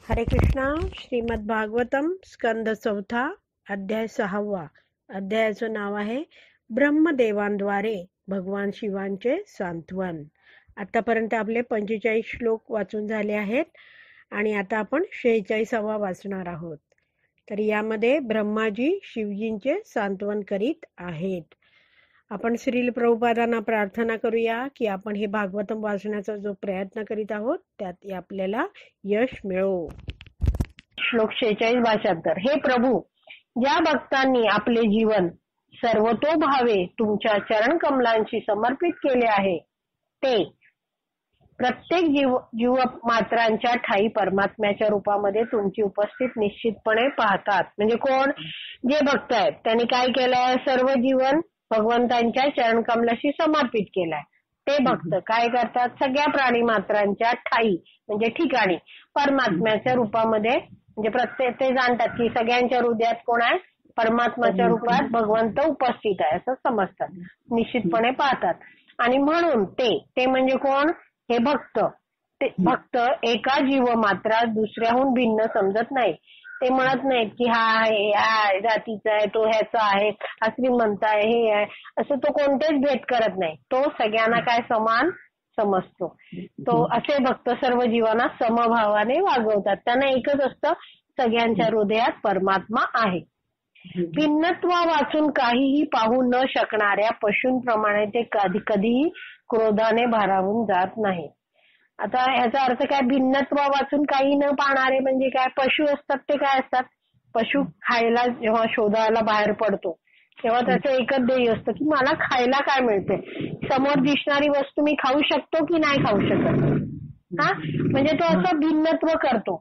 हरे कृष्णा. श्रीमद भागवतम स्कंद 4 अध्याय 6. अध्यायाचं नाव आहे ब्रह्मदेवांद्वारे भगवान शिवांचे सांत्वन. आतापर्यंत आपले 45 श्लोक वाचून झाले आहेत आणि आता आपण 46वा वाचणार आहोत. तर यामध्ये ब्रह्माजी शिवजींचे सांत्वन करीत आहेत. आपण श्रील प्रभुपादांना प्रार्थना करूया की आपण हे भागवतम वाचण्याचा जो प्रयत्न करीत आहोत त्यात आपल्याला यश मिळो. श्लोक 46 भाषांतर. हे प्रभू, ज्या भक्तांनी आपले जीवन सर्वतोभावे तुमच्या चरण कमलांशी समर्पित केले आहे ते प्रत्येक जीव मात्रांच्या ठाई परमात्म्याच्या रूपामध्ये तुमची उपस्थित निश्चितपणे पाहतात. म्हणजे कोण? जे भक्त आहेत त्यांनी काय केलंय? सर्व जीवन भगवंतांच्या चरण कमलाशी समर्पित केलंय. ते भक्त काय करतात? सगळ्या प्राणी मात्रांच्या ठाई म्हणजे ठिकाणी परमात्म्याच्या रूपामध्ये, म्हणजे प्रत्येक ते जाणतात की सगळ्यांच्या हृदयात कोण आहे? परमात्म्याच्या रूपात भगवंत उपस्थित आहे असं समजतात, निश्चितपणे पाहतात. आणि म्हणून ते म्हणजे कोण? हे भक्त. ते भक्त एका जीव मात्रा दुसऱ्याहून भिन्न समजत नाही. ते म्हणत नाहीत की हा आहे, हा जातीचा आहे, तो ह्याचा आहे, हा श्रीमंत आहे, हे आहे, असं तो कोणतेच भेद करत नाही. तो सगळ्यांना काय समान समजतो. तो असे भक्त सर्व जीवांना समभावाने वागवतात. त्यांना एकच असतं, सगळ्यांच्या हृदयात परमात्मा आहे. भिन्नत्व वाचून काहीही पाहू न शकणाऱ्या पशूंप्रमाणे ते कधीही क्रोधाने भारावून जात नाही. आता ह्याचा अर्थ काय? भिन्नत्व वाचून काही न पाहणारे म्हणजे काय? पशु असतात ते काय असतात? पशु खायला जेव्हा शोधायला बाहेर पडतो तेव्हा त्याचं एकच ध्येय असतं की मला खायला काय मिळते, समोर दिसणारी वस्तू मी खाऊ शकतो की नाही खाऊ शकत. हा म्हणजे तो असं भिन्नत्व करतो.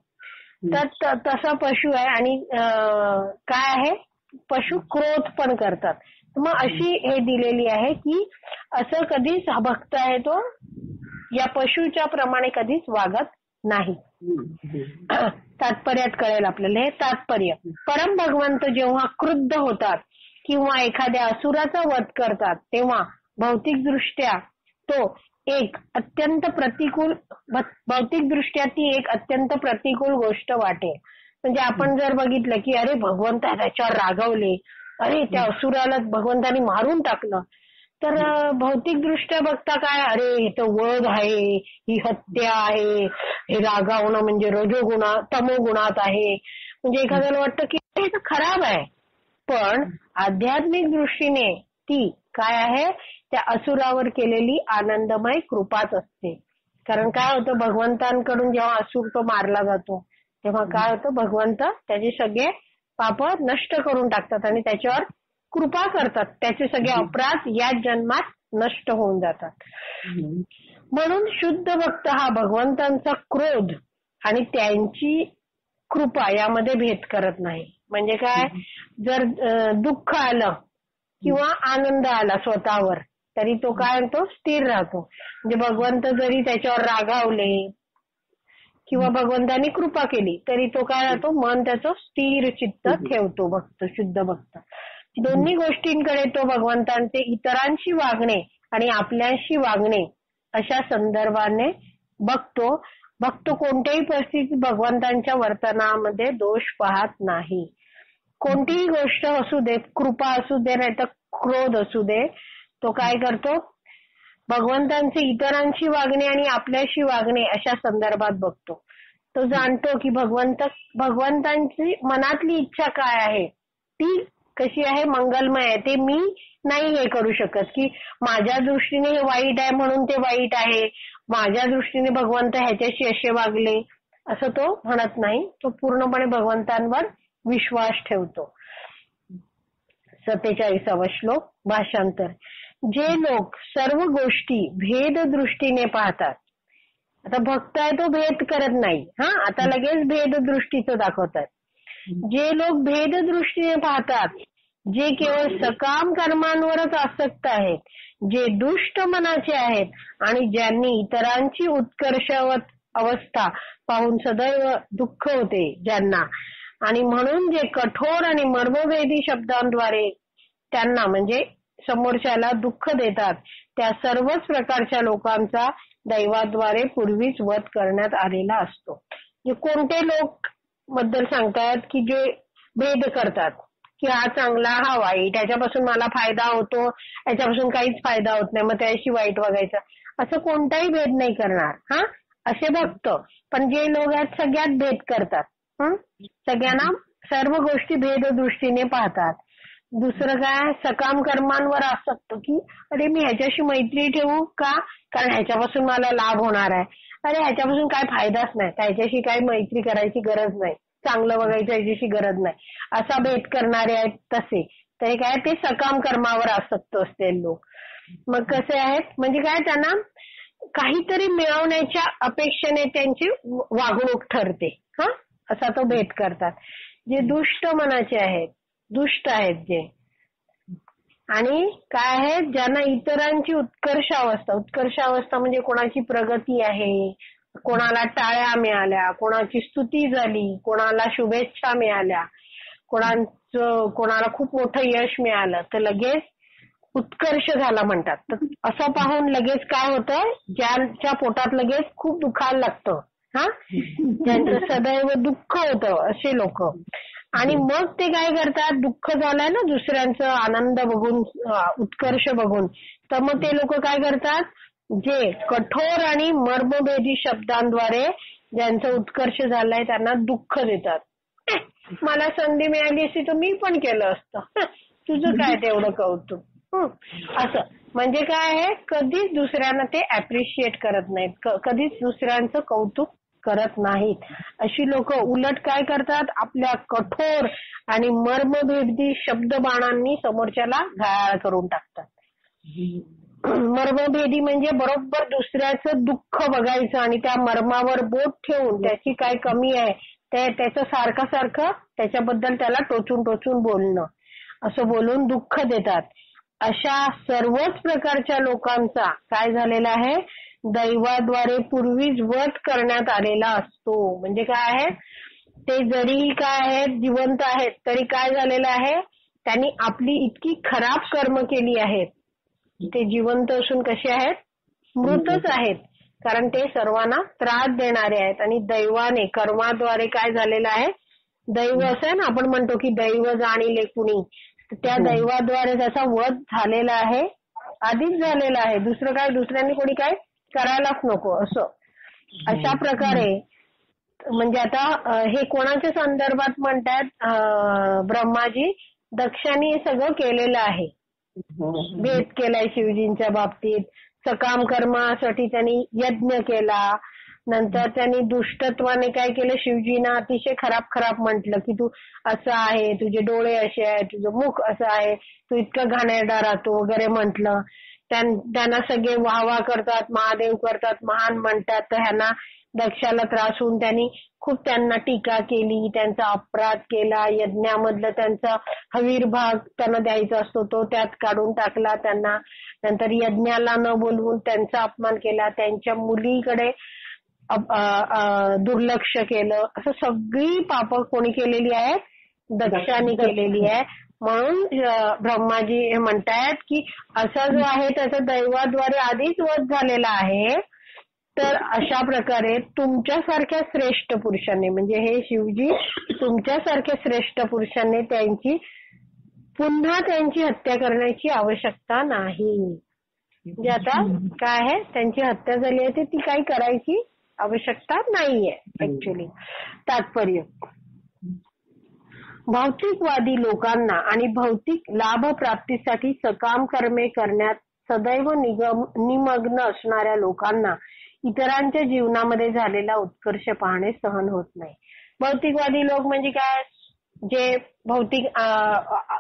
तर तसा पशु आहे. आणि काय आहे? पशु क्रोध पण करतात. मग अशी हे दिलेली आहे की असं कधीच हा भक्त आहे तो या पशुच्या प्रमाणे कधीच वागत नाही. तात्पर्यात कळेल आपल्याला हे तात्पर्य. परम भगवंत जेव्हा क्रुद्ध होतात किंवा एखाद्या असुराचा वध करतात तेव्हा भौतिकदृष्ट्या ती एक अत्यंत प्रतिकूल गोष्ट वाटेल. म्हणजे आपण जर बघितलं की अरे भगवंत त्याच्यावर रागवले, अरे त्या असुराला भगवंतानी मारून टाकलं, तर भौतिकदृष्ट्या बघता काय, अरे हे तर वध आहे, ही हत्या आहे, हे रागावणं म्हणजे तमोगुणात आहे. म्हणजे एखाद्याला वाटतं की हे तर खराब आहे. पण आध्यात्मिक दृष्टीने ती काय आहे? त्या असुरावर केलेली आनंदमय कृपाच असते. कारण काय होतं, भगवंतांकडून जेव्हा असुर तो मारला जातो तेव्हा काय होतं, भगवंत त्याचे सगळे पाप नष्ट करून टाकतात आणि त्याच्यावर कृपा करतात. त्याचे सगळे अपराध याच जन्मात नष्ट होऊन जातात. म्हणून शुद्ध भक्त हा भगवंतांचा क्रोध आणि त्यांची कृपा यामध्ये भेद करत नाही. म्हणजे काय? जर दुःख आलं किंवा आनंद आला स्वतःवर तरी तो काय होतो? स्थिर राहतो. म्हणजे भगवंत जरी त्याच्यावर रागावले किंवा भगवंतानी कृपा केली तरी तो काय राहतो? मन त्याचं स्थिर चित्त ठेवतो भक्त, शुद्ध भक्त. दोन्ही गोष्टींकडे तो भगवंतांचे इतरांशी वागणे आणि आपल्याशी वागणे अशा संदर्भाने बघतो. भक्त कोणत्याही परिस्थितीत भगवंतांच्या वर्तनामध्ये दोष पाहत नाही. कोणतीही गोष्ट असू दे, कृपा असू दे नाही तर क्रोध असू दे, तो काय करतो? भगवंतांचे इतरांशी वागणे आणि आपल्याशी वागणे अशा संदर्भात बघतो. तो जाणतो की भगवंतांची मनातली इच्छा काय आहे, ती कशी आहे? मंगलमय आहे. ते मी नाही हे करू शकत की माझ्या दृष्टीने हे वाईट आहे म्हणून ते वाईट आहे, माझ्या दृष्टीने भगवंत ह्याच्याशी असे वागले असं तो म्हणत नाही. तो पूर्णपणे भगवंतांवर विश्वास ठेवतो. 47वा श्लोक भाषांतर. जे लोक सर्व गोष्टी भेद दृष्टीने पाहतात. आता भक्त आहे तो भेद करत नाही. आता लगेच भेद दृष्टीचं दाखवतात. जे लोक भेद दृष्टीने पाहतात, जे केवळ सकाम कर्मांवरच आसक्त आहेत, जे दुष्ट मनाचे आहेत आणि ज्यांनी इतरांची उत्कर्षवत अवस्था पाहून सदैव दुःख होते ज्यांना, आणि म्हणून जे कठोर आणि मर्मभेदी शब्दांद्वारे त्यांना म्हणजे समोरच्याला दुःख देतात, त्या सर्वच प्रकारच्या लोकांचा दैवाद्वारे पूर्वीच वध करण्यात आलेला असतो. जे कोणते लोक बद्दल सांगतात की जे भेद करतात की हा चांगला हा वाईट, ह्याच्यापासून मला फायदा होतो, ह्याच्यापासून काहीच फायदा होत नाही, मग त्याशी वाईट वागायचं, असं कोणताही भेद नाही करणार. हा, असे भक्त. पण जे लोक आहेत सगळ्यात भेद करतात. सगळ्यांना सर्व गोष्टी भेद दृष्टीने पाहतात. दुसरं काय, सकाम कर्मांवर आसक्त की अरे मी ह्याच्याशी मैत्री ठेवू का, कारण ह्याच्यापासून मला लाभ होणार आहे, अरे ह्याच्यापासून काय फायदाच नाही, त्याच्याशी काही मैत्री करायची गरज नाही, चांगलं बघायचं ह्याच्याशी गरज नाही, असा भेद करणारे आहेत तसे. तरी काय, ते सकाम कर्मावर आसक्त असते लोक. मग कसे आहेत म्हणजे काय, त्यांना काहीतरी मिळवण्याच्या अपेक्षेने त्यांची वागणूक ठरते. हा, असा तो भेद करतात. जे दुष्ट मनाचे आहेत, दुष्ट आहेत जे, आणि काय आहेत, ज्यांना इतरांची उत्कर्षावस्था म्हणजे कोणाची प्रगती आहे, कोणाला टाळ्या मिळाल्या, कोणाची स्तुती झाली, कोणाला शुभेच्छा मिळाल्या, कोणाला खूप मोठं यश मिळालं तर लगेच उत्कर्ष झाला म्हणतात. तर असं पाहून लगेच काय होतं, ज्यांच्या पोटात लगेच खूप दुखायला लागतं, हा, ज्यांचं सदैव दुःख होतं असे लोक. आणि मग ते काय करतात, दुःख झालंय ना दुसऱ्यांचं आनंद बघून, उत्कर्ष बघून, तर मग ते लोक काय करतात, जे कठोर आणि मर्मभेदी शब्दांद्वारे ज्यांचं उत्कर्ष झालंय त्यांना दुःख देतात. मला संधी मिळाली असती तर मी पण केलं असतं, तुझं काय तेवढं कौतुक. असं म्हणजे काय आहे, कधीच दुसऱ्यांना ते अप्रिशिएट करत नाहीत, कधीच दुसऱ्यांचं कौतुक करत नाहीत. अशी लोक उलट काय करतात, आपल्या कठोर आणि मर्मभेदी शब्दबाणांनी समोरच्याला घायाळ करून टाकतात. मर्मभेदी म्हणजे बरोबर दुसऱ्याचं दुःख बघायचं आणि त्या मर्मावर बोट ठेवून त्याची काय कमी आहे त्याचं सारखं त्याच्याबद्दल त्याला टोचून टोचून बोलणं, असं बोलून दुःख देतात. अशा सर्वच प्रकारच्या लोकांचा काय झालेला आहे, दैवाद्वारे पूर्वीच वध करण्यात आलेला असतो. म्हणजे काय आहे, ते जरी काय आहेत, जिवंत आहेत, तरी काय झालेलं आहे, त्यांनी आपली इतकी खराब कर्म केली आहेत, ते जिवंत असून कसे आहेत, मृतच आहेत, कारण ते सर्वांना त्रास देणारे आहेत. आणि दैवाने कर्माद्वारे काय झालेलं आहे, दैव असं आहे ना, आपण म्हणतो की दैव जाणिले कुणी, त्या दैवाद्वारे त्याचा वध झालेला आहे, आधीच झालेला आहे. दुसरं काय, दुसऱ्यांनी कोणी काय करायलाच नको असं. अशा प्रकारे म्हणजे आता हे कोणाच्या संदर्भात म्हणतात, ब्रह्माजी दक्षाने हे सगळं केलेलं आहे, भेद केलाय शिवजींच्या बाबतीत. सकाम कर्मासाठी त्यांनी यज्ञ केला, नंतर त्यांनी दुष्टत्वाने काय केलं, शिवजींना अतिशय खराब म्हटलं की तू असं आहे, तुझे डोळे असे आहे, तुझं मुख असं आहे, तू इतकं घाणेरडा राहतो वगैरे म्हटलं. त्यांना सगळे वाहवा करतात, महादेव करतात, महान म्हणतात. तर ह्यांना दक्षाला त्रास होऊन त्यांना टीका केली, त्यांचा अपराध केला, यज्ञामधलं त्यांचा हवीर भाग त्यांना द्यायचा असतो तो त्यात काढून टाकला त्यांना, नंतर यज्ञाला न बोलवून त्यांचा अपमान केला, त्यांच्या मुलीकडे दुर्लक्ष केलं. असं सगळी पाप कोणी केलेली आहे, दक्षाने केलेली आहे. म्हणून ब्रह्माजी हे म्हणतायत की असा जो आहे त्याचा दैवाद्वारे आधीच वध झालेला आहे. तर अशा प्रकारे तुमच्यासारख्या श्रेष्ठ पुरुषांनी, म्हणजे हे शिवजी तुमच्यासारख्या श्रेष्ठ पुरुषांनी पुन्हा त्यांची हत्या करण्याची आवश्यकता नाही. म्हणजे आता काय आहे, त्यांची हत्या झाली आहे ती काही करायची आवश्यकता नाहीये ऍक्च्युली. तात्पर्य, भौतिकवादी लोकांना आणि भौतिक लाभ प्राप्तीसाठी सकाम कर्मे करण्यात सदैव निमग्न असणाऱ्या लोकांना इतरांच्या जीवनामध्ये झालेला उत्कर्ष पाहणे सहन होत नाही. भौतिकवादी लोक म्हणजे काय, जे भौतिक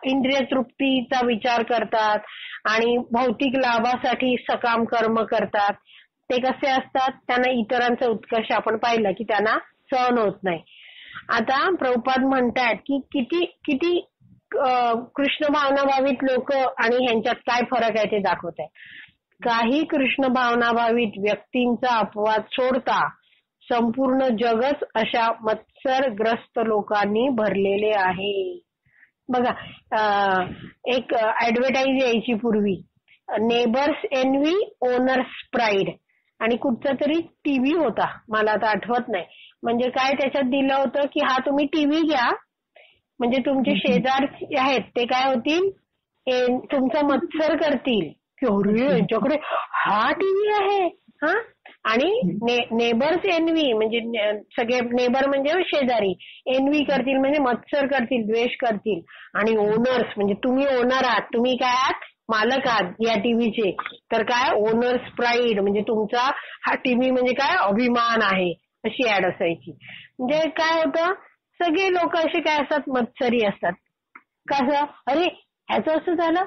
इंद्रिय तृप्तीचा विचार करतात आणि भौतिक लाभासाठी सकाम कर्म करतात, ते कसे असतात, त्यांना इतरांचा उत्कर्ष आपण पाहिलं की त्यांना सहन होत नाही. आता प्रभुपाद म्हणतात की किती कृष्ण भावनाभावित लोक आणि ह्यांच्यात काय फरक आहे ते दाखवत आहे. काही कृष्ण भावनाभावित व्यक्तींचा अपवाद सोडता संपूर्ण जगच अशा मत्सरग्रस्त लोकांनी भरलेले आहे. बघा, एक ऍडव्हर्टाईज यायची पूर्वी, नेबर्स एन्व्ही ओनर्स प्राईड, आणि कुठचा तरी टीव्ही होता, मला आता आठवत नाही. म्हणजे काय त्याच्यात दिलं होतं की हा तुम्ही टीव्ही घ्या, म्हणजे तुमचे शेजारचे आहेत ते काय होतील, तुमचा मत्सर करतील की अरे यांच्याकडे हा टीव्ही आहे. हा, आणि नेबर्स एनवी, म्हणजे सगळे नेबर म्हणजे शेजारी, एनवी करतील म्हणजे मत्सर करतील, द्वेष करतील. आणि ओनर्स म्हणजे तुम्ही ओनर आहात, तुम्ही काय आहात, मालक आहात या टीव्हीचे, तर काय ओनर्स प्राईड म्हणजे तुमचा हा टीव्ही म्हणजे काय अभिमान आहे, अशी ऍड असायची. म्हणजे काय होतं, सगळे लोक असे काय असतात, मत्सरी असतात. कसं, अरे ह्याचं असं झालं,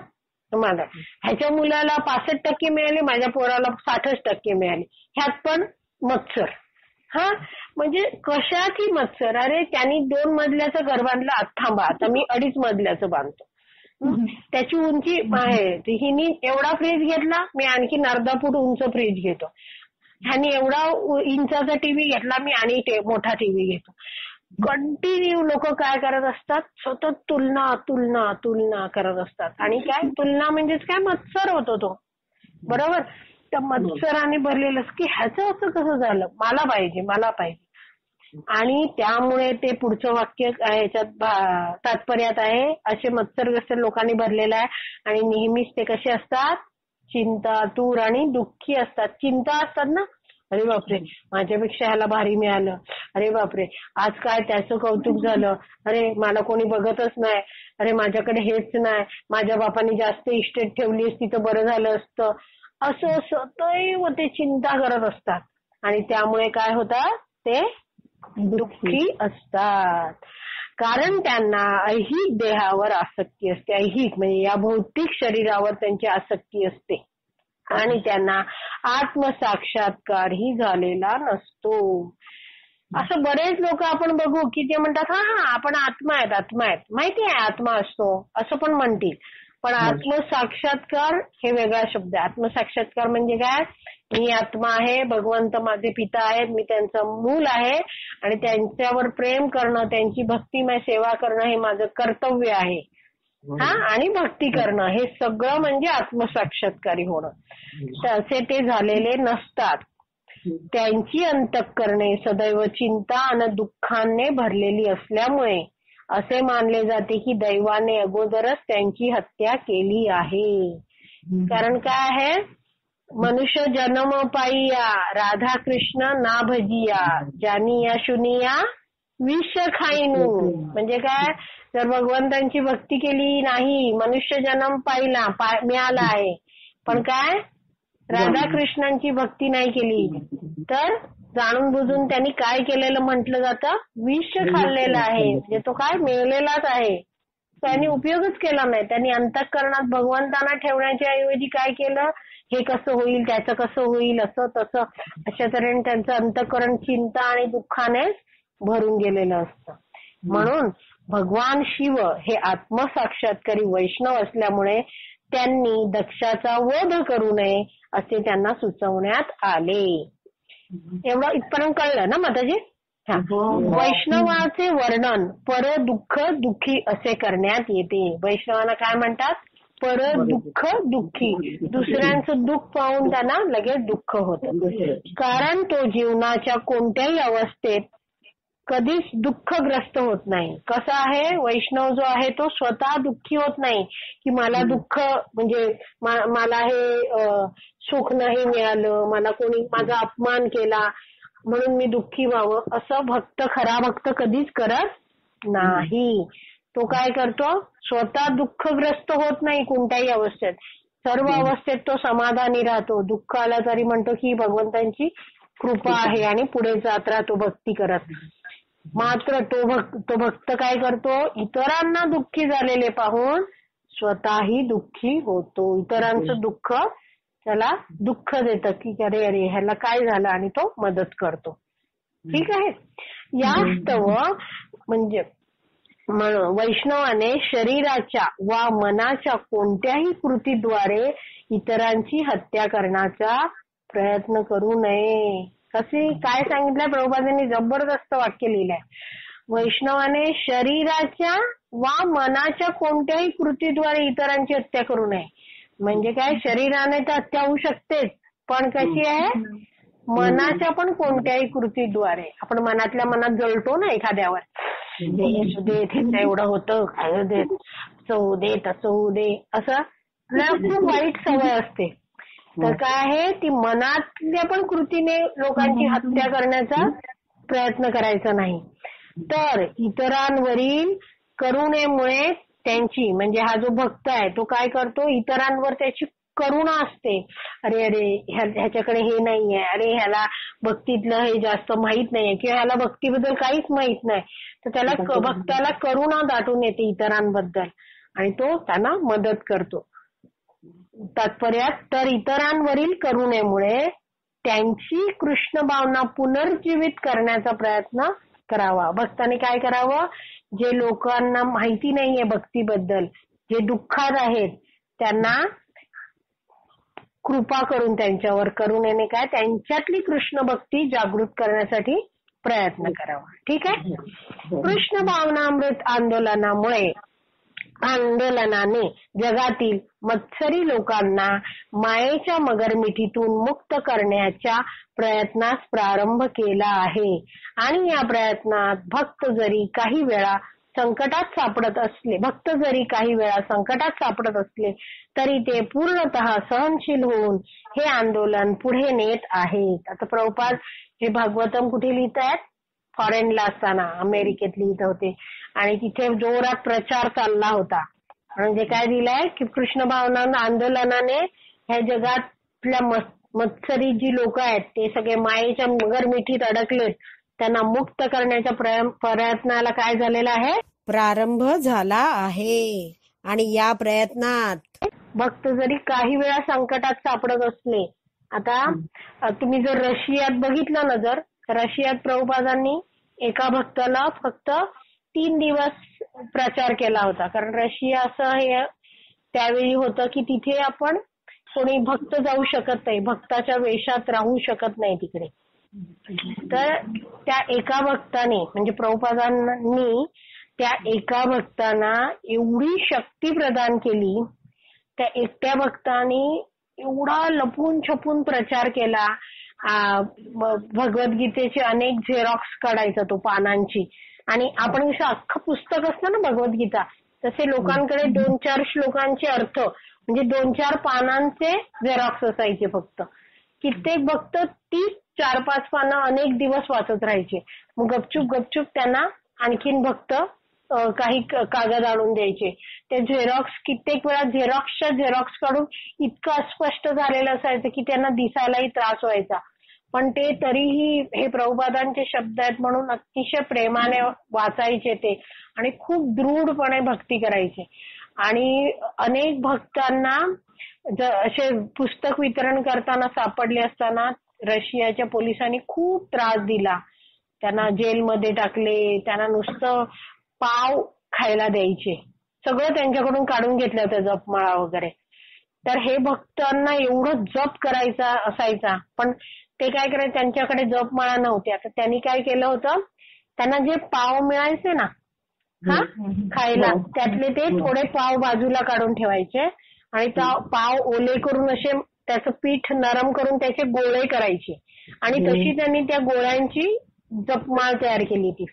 मला ह्याच्या मुलाला 65% मिळाले, माझ्या पोराला 60% मिळाले, ह्यात पण मत्सर. हा, म्हणजे कशाची मत्सर, अरे त्यांनी 2 मजल्याचं घर बांधलं, थांबा आता मी 2.5 मजल्याचं बांधतो. त्याची उंची आहे, हिनी एवढा फ्रीज घेतला, मी आणखी अर्धा फूट उंच फ्रीज घेतो. ह्यानी एवढा इंचाचा टीव्ही घेतला, मी आणि मोठा टीव्ही घेतो. कंटिन्यू लोक काय करत असतात, सतत तुलना तुलना तुलना करत असतात. आणि काय तुलना म्हणजेच काय, मत्सर होतो तो, बरोबर. त्या मत्सराने भरलेलं की ह्याचं असं कसं झालं, मला पाहिजे मला पाहिजे. आणि त्यामुळे ते पुढचं वाक्य ह्याच्यात तात्पर्यात आहे, असे मत्सरग्रस्त लोकांनी भरलेलं आहे. आणि नेहमीच ते कसे असतात, चिंतातूर आणि दुःखी असतात. चिंता असतात ना, अरे बापरे माझ्यापेक्षा ह्याला भारी मिळालं, अरे बापरे आज काय त्याचं कौतुक झालं, अरे मला कोणी बघतच नाही, अरे माझ्याकडे हेच नाही, माझ्या बापाने जास्त इस्टेट ठेवली असती तर बरं झालं असतं, असं सदैव ते चिंता करत असतात. आणि त्यामुळे काय होतात, ते दुःखी असतात. कारण त्यांना ऐहिक देहावर आसक्ती असते, ऐहिक म्हणजे या भौतिक शरीरावर त्यांची आसक्ती असते. आणि त्यांना आत्मसाक्षात्कारही झालेला नसतो. असं बरेच लोक आपण बघू की ते म्हणतात हा हा आपण आत्मा आहेत, आत्मा आहेत, माहिती आहे आत्मा असतो असं पण म्हणतील. पण आत्मसाक्षात्कार हे वेगळा शब्द आहे. आत्मसाक्षात्कार म्हणजे काय, मी आत्मा आहे, भगवंत माझे पिता आहेत, मी त्यांचं मूल आहे आणि त्यांच्यावर प्रेम करणं, त्यांची भक्तिमय सेवा करणं हे माझं कर्तव्य आहे. हा, आणि भक्ती करणं हे सगळं म्हणजे आत्मसाक्षात्कारी होणं. तसे ते झालेले नसतात. त्यांची अंतःकरणे सदैव चिंता आणि दुःखाने भरलेली असल्यामुळे असे मानले जाते की दैवाने अगोदरच त्यांची हत्या केली आहे. कारण काय आहे, मनुष्य जन्म पाईया राधा कृष्ण ना भजिया, जानिया शुनिया विष खाईनू. म्हणजे काय, जर भगवंतांची भक्ती केली नाही, मनुष्य जन्म पाहिला मिळाला आहे, पण काय राधाकृष्णांची भक्ती नाही केली तर जाणून बुजून त्यांनी काय केलेलं म्हटलं जातं, विष खाल्लेलं आहे. म्हणजे तो काय मेलेलाच आहे, त्यांनी उपयोगच केला नाही. त्यांनी अंतःकरणात भगवंतांना ठेवण्याच्या ऐवजी काय केलं, हे कसं होईल, त्याचं कसं होईल, असं तसं, अशा तऱ्हेने त्यांचं अंतःकरण चिंता आणि दुःखाने भरून गेलेलं असतं. म्हणून भगवान शिव हे आत्मसाक्षात्कारी वैष्णव असल्यामुळे त्यांनी दक्षाचा वध करू नये असे त्यांना सुचवण्यात आले. एवढं इथपर्यंत कळलं ना माताजी? वैष्णवाचे वर्णन पर दुःख दुःखी असे करण्यात येते. वैष्णवांना काय म्हणतात, पर दुःख दुःखी. दुसऱ्यांचं दुःख पाहून त्यांना लगेच दुःख होतं. कारण तो जीवनाच्या कोणत्याही अवस्थेत कधीच दुःखग्रस्त होत नाही. कसा आहे, वैष्णव जो आहे तो स्वतः दुःखी होत नाही की मला दुःख म्हणजे मला हे सुख नाही मिळालं, मला कोणी माझा अपमान केला म्हणून मी दुःखी व्हावं, असं भक्त, खरा भक्त कधीच करत नाही. तो काय करतो, स्वतः दुःखग्रस्त होत नाही कोणत्याही अवस्थेत, सर्व अवस्थेत तो समाधानी राहतो. दुःख आला तरी म्हणतो की भगवंतांची कृपा आहे आणि पुढे जात राहतो भक्ती करत. मात्र तो भक्त काय करतो, इतरांना दुःखी झालेले पाहून स्वतःही दुःखी होतो. इतरांचं दुःख त्याला दुःख देतं की अरे अरे ह्याला काय झालं, आणि तो मदत करतो. ठीक आहे. यास्तव म्हणजे वैष्णवाने शरीराच्या वा मनाच्या कोणत्याही कृतीद्वारे इतरांची हत्या करण्याचा प्रयत्न करू नये. कशी काय सांगितलंय प्रभुपादांनी, जबरदस्त वाक्य लिहिलंय. वैष्णवाने शरीराच्या वा मनाच्या कोणत्याही कृतीद्वारे इतरांची हत्या करू नये. म्हणजे काय, शरीराने तर हत्या होऊ शकतेच, पण कशी आहे, मनाच्या पण कोणत्याही कृतीद्वारे आपण मनातल्या मनात जळतो ना एखाद्यावर, हे असू दे, त्याचं एवढं होतं, खाऊ देत, असं होऊ दे, तसं होऊ दे, असं आपल्याला खूप वाईट सवय असते. तर काय आहे, ती मनातल्या पण कृतीने लोकांची हत्या करण्याचा प्रयत्न करायचा नाही. तर इतरांवरील करुणेमुळे त्यांची, म्हणजे हा जो भक्त आहे तो काय करतो, इतरांवर त्याची करुणा असते. अरे अरे ह्याच्याकडे हे नाहीये, अरे ह्याला भक्तीतलं हे जास्त माहित नाहीये किंवा ह्याला भक्तीबद्दल काहीच माहित नाही, तर त्याला भक्ताला करुणा दाटून येते इतरांबद्दल आणि तो त्यांना मदत करतो. तात्पर्यात, तर इतरांवरील करुणेमुळे त्यांची कृष्ण भावना पुनर्जीवित करण्याचा प्रयत्न करावा. भक्ताने काय करावं, जे लोकांना माहिती नाहीये भक्तीबद्दल, जे दुःखात आहेत, त्यांना कृपा करून त्यांच्यावर करुणेने काय त्यांच्यातली कृष्ण भक्ती जागृत करण्यासाठी प्रयत्न करावा. ठीक आहे. कृष्ण भावनामृत आंदोलनाने जगातील मत्सरी लोकांना मायेच्या मगरमिठीतून मुक्त करण्याच्या प्रयत्नास प्रारंभ केला आहे आणि या प्रयत्नात भक्त जरी काही वेळा संकटात सापडत असले तरी ते पूर्णतः सहनशील होऊन हे आंदोलन पुढे नेत आहेत. आता प्रभुपाद हे भागवतम कुठे लिहित आहेत, फॉरेनला असताना अमेरिकेत लिहित होते आणि तिथे जोरात प्रचार चालला होता. म्हणजे काय दिलंय की कृष्ण भावना आंदोलनाने ह्या जगातल्या मत्सरी जी लोक आहेत ते सगळे मायेच्या मगरमिठीत अडकलेत, त्यांना मुक्त करण्याच्या प्रयत्नाला काय झालेला आहे, प्रारंभ झाला आहे. आणि या प्रयत्नात भक्त जरी काही वेळा संकटात सापडत असले, आता तुम्ही जर रशियात बघितलं ना, जर रशियात प्रभुपादांनी एका भक्ताला फक्त 3 दिवस प्रचार केला होता. कारण रशिया असं हे त्यावेळी होतं की तिथे आपण कोणी भक्त जाऊ शकत नाही, भक्ताच्या वेशात राहू शकत नाही तिकडे. तर त्या एका भक्ताने, म्हणजे प्रभुपादांनी त्या एका भक्तांना एवढी शक्ती प्रदान केली, त्या एकट्या भक्ताने एवढा लपून छपून प्रचार केला. भगवद्गीतेचे अनेक झेरॉक्स काढायचा तो पानांची, आणि आपण कसं अख्खं पुस्तक असतं ना भगवद्गीता, तसे लोकांकडे 2-4 श्लोकांचे अर्थ म्हणजे 2-4 पानांचे झेरॉक्स असायचे फक्त. कित्येक भक्त 30-4-5 पानं अनेक दिवस वाचत राहायचे. मग गपचूप त्यांना आणखीन भक्त काही कागद आणून द्यायचे. ते झेरॉक्स कित्येक वेळा झेरॉक्स काढून इतकं अस्पष्ट झालेलं असायचं की त्यांना दिसायलाही त्रास व्हायचा. पण ते तरीही हे प्रभुपादांचे शब्द आहेत म्हणून अतिशय प्रेमाने वाचायचे ते आणि खूप दृढपणे भक्ती करायचे. आणि अनेक भक्तांना असे पुस्तक वितरण करताना सापडले असताना रशियाच्या पोलिसांनी खूप त्रास दिला. त्यांना जेलमध्ये टाकले, त्यांना नुसतं पाव खायला द्यायचे, सगळं त्यांच्याकडून काढून घेतलं होतं, जपमाळा वगैरे. तर हे भक्तांना एवढं जप करायचा असायचा, पण ते काय करायचे, त्यांच्याकडे जपमाळा नव्हत्या. तर त्यांनी काय केलं होतं, त्यांना जे पाव मिळायचे ना खायला, त्यातले ते थोडे पाव बाजूला काढून ठेवायचे आणि पाव ओले करून असे त्याचं पीठ नरम करून त्याचे गोळे करायचे आणि तशी त्यांनी त्या गोळ्यांची जपमाळ तयार केली. ती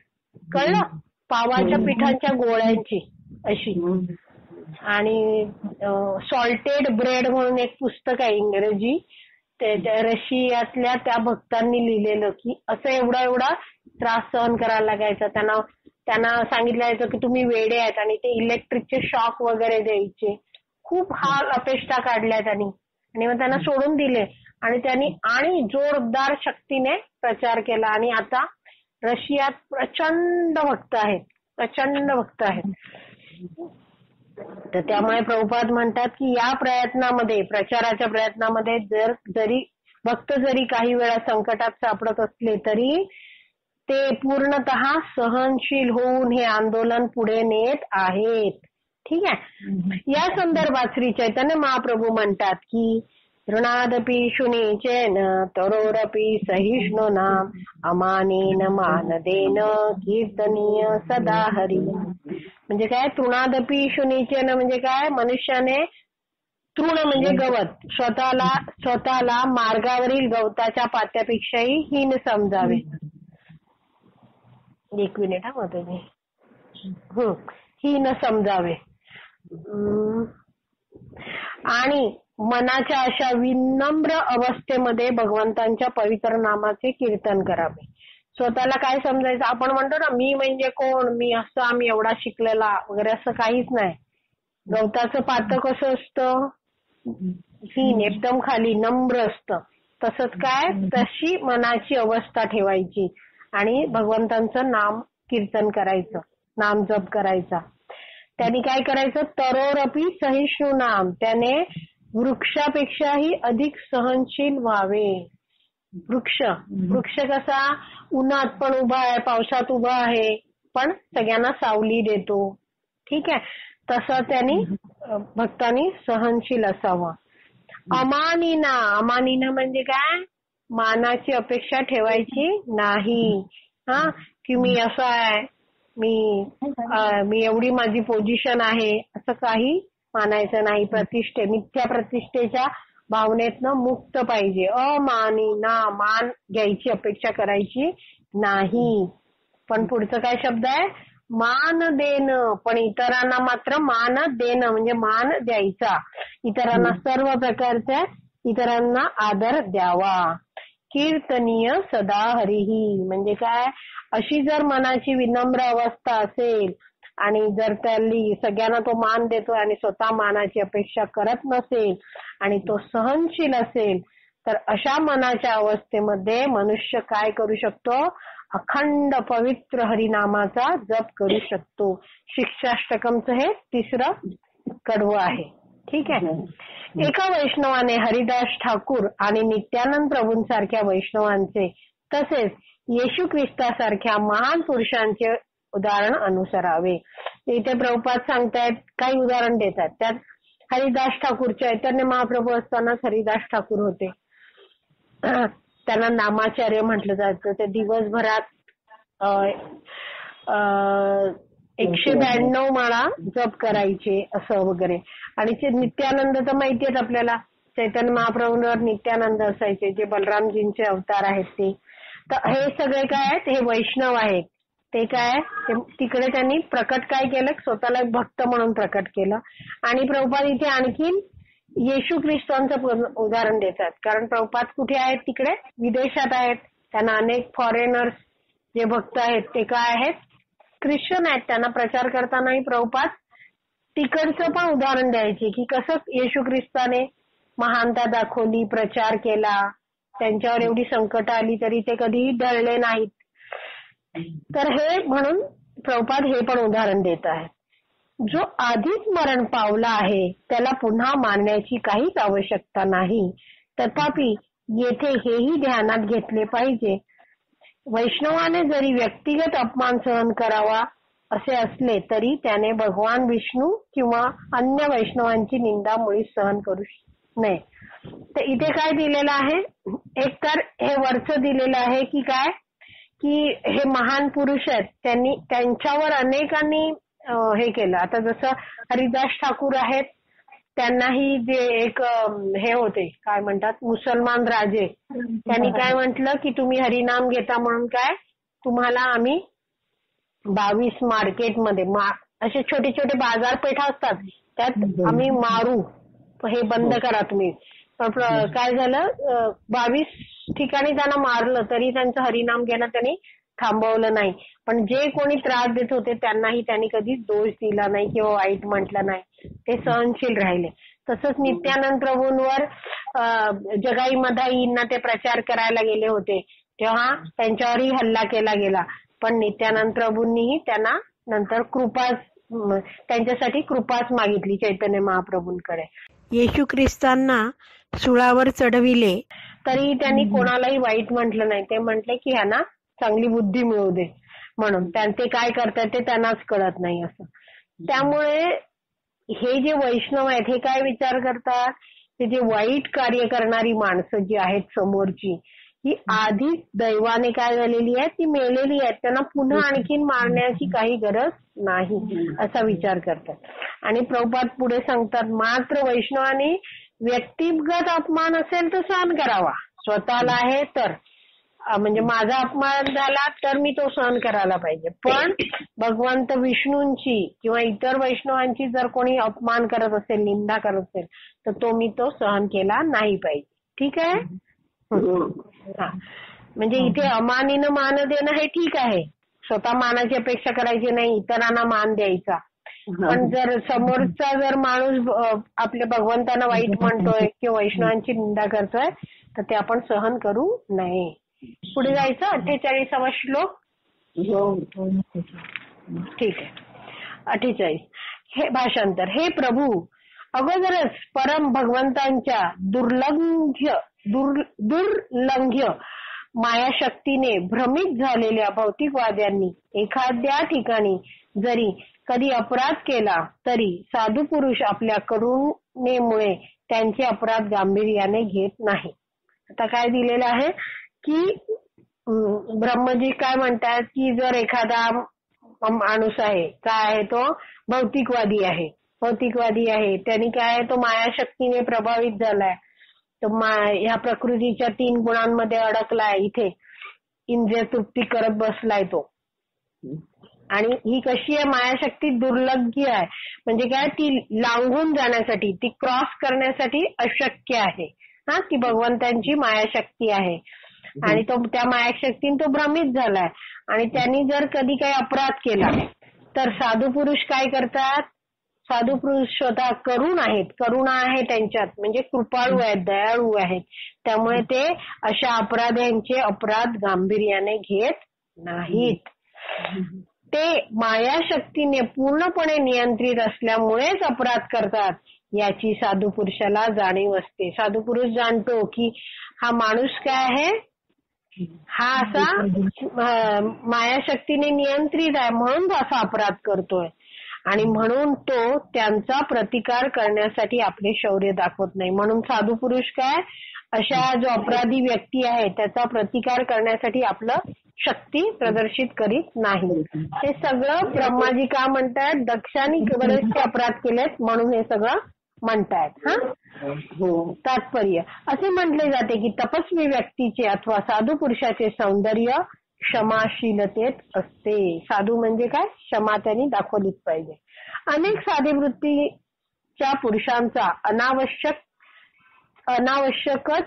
कळलं, पावाच्या पिठांच्या गोळ्यांची अशी. आणि सॉल्टेड ब्रेड म्हणून एक पुस्तक आहे इंग्रजी, रशियातल्या त्या भक्तांनी लिहिलेलं, की असं एवढा त्रास सहन करायला लागायचा त्यांना सांगितलं जायचं की तुम्ही वेडे आहेत, आणि ते इलेक्ट्रिकचे शॉक वगैरे द्यायचे. खूप हाल अपेष्टा काढल्या त्यांनी आणि मग त्यांना सोडून दिले आणि त्यांनी आणि जोरदार शक्तीने प्रचार केला. आणि आता रशियात प्रचंड भक्त आहेत. तर त्यामुळे प्रभुपाद म्हणतात की या प्रयत्नामध्ये, प्रचाराच्या प्रयत्नामध्ये भक्त जरी काही वेळा संकटात सापडत असले तरी ते पूर्णतः सहनशील होऊन हे आंदोलन पुढे नेत आहेत. ठीक आहे. या संदर्भात श्री चैतन्य महाप्रभू म्हणतात की तृणादपि शुनीचेन तरोरपि सहिष्णुना अमानेन मानदेन कीर्तनीय सदा हरी. म्हणजे काय, तृणादपि शुनीचेन म्हणजे काय, मनुष्याने तृण म्हणजे गवत. स्वतःला मार्गावरील गवताच्या पात्यापेक्षाही हीन समजावे. एक मिनिट हा माताजी. हीन समजावे. आणि मनाच्या अशा विनम्र अवस्थेमध्ये भगवंतांच्या पवित्र नामाचे कीर्तन करावे. स्वतःला काय समजायचं, आपण म्हणतो ना मी म्हणजे कोण, मी असं, आम्ही एवढा शिकलेला वगैरे, असं काहीच नाही. गवताचं पातं कसं असतं, हीन एकदम खाली नम्र असतं. तसंच काय, तशी मनाची अवस्था ठेवायची आणि भगवंतांचं नाम कीर्तन करायचं, नाम जप करायचा. त्यांनी काय करायचं, तरोरपी सहिष्णू नाम, त्याने वृक्षापेक्षाही अधिक सहनशील व्हावे. वृक्ष कसा उन्हात पण उभा आहे, पावसात उभा आहे, पण सगळ्यांना सावली देतो. ठीक आहे, तसं त्यांनी भक्तांनी सहनशील असावं. अमानिना म्हणजे काय, मानाची अपेक्षा ठेवायची नाही. की मी असं आहे, मी एवढी माझी पोझिशन आहे, असं काही मानायचं नाही. मिथ्या प्रतिष्ठेच्या भावनेतनं मुक्त पाहिजे. अमानिना, मान घ्यायची अपेक्षा करायची नाही. पण पुढचं काय शब्द आहे, मान देणं, पण इतरांना मात्र मान देणं म्हणजे मान द्यायचा. इतरांना सर्व प्रकारच्या इतरांना आदर द्यावा. कीर्तनीय सदा हरिही म्हणजे काय, अशी जर मनाची विनम्र अवस्था असेल आणि जर त्यांनी सगळ्यांना तो मान देतो आणि स्वतः मानाची अपेक्षा करत नसेल आणि तो सहनशील असेल, तर अशा मनाच्या अवस्थेमध्ये मनुष्य काय करू शकतो, अखंड पवित्र हरिनामाचा जप करू शकतो. शिक्षाष्टकमचं हे 3रं कडवं आहे. ठीक आहे. एका वैष्णवाने हरिदास ठाकूर आणि नित्यानंद प्रभूंसारख्या वैष्णवांचे तसेच येशू ख्रिस्तासारख्या महान पुरुषांचे उदाहरण अनुसरावे. इथे प्रभुपाद सांगतायत, काही उदाहरण देतात. त्यात हरिदास ठाकूर चैतन्य महाप्रभू असतानाच हरिदास ठाकूर होते. त्यांना नामाचार्य म्हटलं जायचं. ते दिवसभरात 192 माळा जप करायचे असं वगैरे. आणि ते नित्यानंद तर माहितीयेच आपल्याला, चैतन्य महाप्रभूंवर नित्यानंद असायचे, जे बलरामजींचे अवतार आहेत ते. तर हे सगळे काय आहेत, हे वैष्णव आहेत. ते काय, तिकडे त्यांनी प्रकट काय केलं, स्वतःला एक भक्त म्हणून प्रकट केलं. आणि प्रभुपाद इथे आणखीन येशू ख्रिस्तांचं उदाहरण देतात. कारण प्रभुपाद कुठे आहेत, तिकडे विदेशात आहेत. त्यांना अनेक फॉरेनर्स जे भक्त आहेत ते काय आहेत, ख्रिश्चन आहेत. त्यांना प्रचार करतानाही प्रभुपाद तिकडचं पण उदाहरण द्यायचे की कसं येशू ख्रिस्ताने महानता दाखवली, प्रचार केला, त्यांच्यावर एवढी संकट आली तरी ते कधीही ढळले नाहीत. तर हे म्हणून प्रभुपाद हे पण उदाहरण देत आहेत. जो आधीच मरण पावला आहे त्याला पुन्हा मारण्याची काहीच आवश्यकता नाही. तथापि येथे हेही ध्यानात घेतले पाहिजे, वैष्णवाने जरी व्यक्तिगत अपमान सहन करावा असे असले तरी त्याने भगवान विष्णू किंवा अन्य वैष्णवांची निंदा मुळीच सहन करू नये. तर इथे काय दिलेलं आहे, एक तर हे वरचं दिलेलं आहे की काय, की हे महान पुरुष आहेत, त्यांनी त्यांच्यावर अनेकांनी हे केलं. आता जसं हरिदास ठाकूर आहेत, त्यांनाही जे एक हे होते काय म्हणतात मुसलमान राजे, त्यांनी काय म्हटलं की तुम्ही हरिनाम घेता म्हणून काय तुम्हाला आम्ही 22 मार्केटमध्ये असे छोटे छोटे बाजारपेठा असतात त्यात आम्ही मारू, हे बंद करा तुम्ही. पण काय झालं, 22 ठिकाणी त्यांना मारलं तरी त्यांचं हरिनाम घेणं त्यांनी थांबवलं नाही. पण जे कोणी त्रास देत होते त्यांनाही त्यांनी कधीच दोष दिला नाही किंवा वाईट म्हटलं नाही, ते सहनशील राहिले. तसंच नित्यानंद प्रभूंवर जगाई मधाईंना ते प्रचार करायला गेले होते तेव्हा त्यांच्यावरही हल्ला केला गेला, पण नित्यानंद प्रभूंनीही त्यांना नंतर त्यांच्यासाठी कृपाच मागितली चैतन्य महाप्रभूंकडे. येशू ख्रिस्तांना सुळावर चढविले तरी त्यांनी कोणालाही वाईट म्हटलं नाही. ते म्हटले की ह्यांना चांगली बुद्धी मिळू दे म्हणून, ते काय करतात ते त्यांनाच कळत नाही असं. त्यामुळे हे जे वैष्णव आहेत हे काय विचार करतात, ते जे वाईट कार्य करणारी माणसं जी आहेत समोरची, ही आधी दैवाने काय झालेली आहे, ती मेलेली आहेत, त्यांना पुन्हा आणखीन मारण्याची काही गरज नाही असा विचार करतात. आणि प्रभुपाद पुढे सांगतात, मात्र वैष्णवांनी व्यक्तिगत अपमान असेल तर सहन करावा, स्वतःला आहे तर, म्हणजे माझा अपमान झाला तर मी तो सहन करायला पाहिजे. पण भगवंत विष्णूंची किंवा इतर वैष्णवांची जर कोणी अपमान करत असेल, निंदा करत असेल, तर तो सहन केला नाही पाहिजे. ठीक आहे. हा, म्हणजे इथे अमानीनं मान देणं हे ठीक आहे, स्वतः मानाची अपेक्षा करायची नाही, इतरांना मान द्यायचा. पण जर समोरचा जर माणूस आपल्या भगवंतांना वाईट म्हणतोय किंवा वैष्णवांची निंदा करतोय, तर ते आपण सहन करू नये. पुढे जायचं 48वा श्लोक. ठीक आहे. 48 हे भाषांतर. हे प्रभू, अगोदरच परम भगवंतांच्या दुर्लंघ्य मायाशक्तीने भ्रमित झालेल्या भौतिकवाद्यांनी एखाद्या ठिकाणी जरी कधी अपराध केला तरी साधू पुरुष आपल्या करुणेमुळे त्यांचे अपराध गांभीर्याने घेत नाही. आता काय दिलेलं आहे की ब्रह्मजी काय म्हणतात की जर एखादा माणूस आहे, काय आहे तो, भौतिकवादी आहे, त्यांनी काय तो मायाशक्तीने प्रभावित झालाय, तो ह्या प्रकृतीच्या 3 गुणांमध्ये अडकलाय, इथे इंद्रिय तृप्ती करत बसलाय तो. आणि ही कशी आहे, मायाशक्ती दुर्लभ्य आहे, म्हणजे काय, ती लांघून जाण्यासाठी, ती क्रॉस करण्यासाठी अशक्य आहे. हा, ती भगवंतांची मायाशक्ती आहे. आणि तो त्या मायाशक्तीने तो भ्रमित झालाय. आणि त्यांनी जर कधी काही अपराध केला तर साधू पुरुष काय करतात, साधू पुरुष स्वतः करुण आहेत, करुणा आहे त्यांच्यात, म्हणजे कृपाळू आहेत, दयाळू आहेत. त्यामुळे ते अशा अपराध्यांचे अपराध गांभीर्याने घेत नाहीत. ते मायाशक्तीने पूर्णपणे नियंत्रित असल्यामुळेच अपराध करतात, याची साधू पुरुषाला जाणीव असते. साधू पुरुष जाणतो की हा माणूस काय आहे, हा असा मायाशक्तीने नियंत्रित आहे, म्हणून तो असा अपराध करतोय. आणि म्हणून तो त्यांचा प्रतिकार करण्यासाठी आपले शौर्य दाखवत नाही. म्हणून साधू पुरुष काय, अशा जो अपराधी व्यक्ती आहे त्याचा प्रतिकार करण्यासाठी आपलं शक्ती प्रदर्शित करीत नाही. हे सगळं ब्रह्माजी का म्हणतात, दक्षाने बरेचसे अपराध केलेत म्हणून हे सगळं म्हणतायत. हा, तात्पर्य असे म्हटले जाते की तपस्वी व्यक्तीचे अथवा साधू पुरुषाचे सौंदर्य क्षमाशीलतेत असते. साधू म्हणजे काय, क्षमा त्यांनी दाखवलीच पाहिजे. अनेक साधी वृत्तीच्या पुरुषांचा अनावश्यकच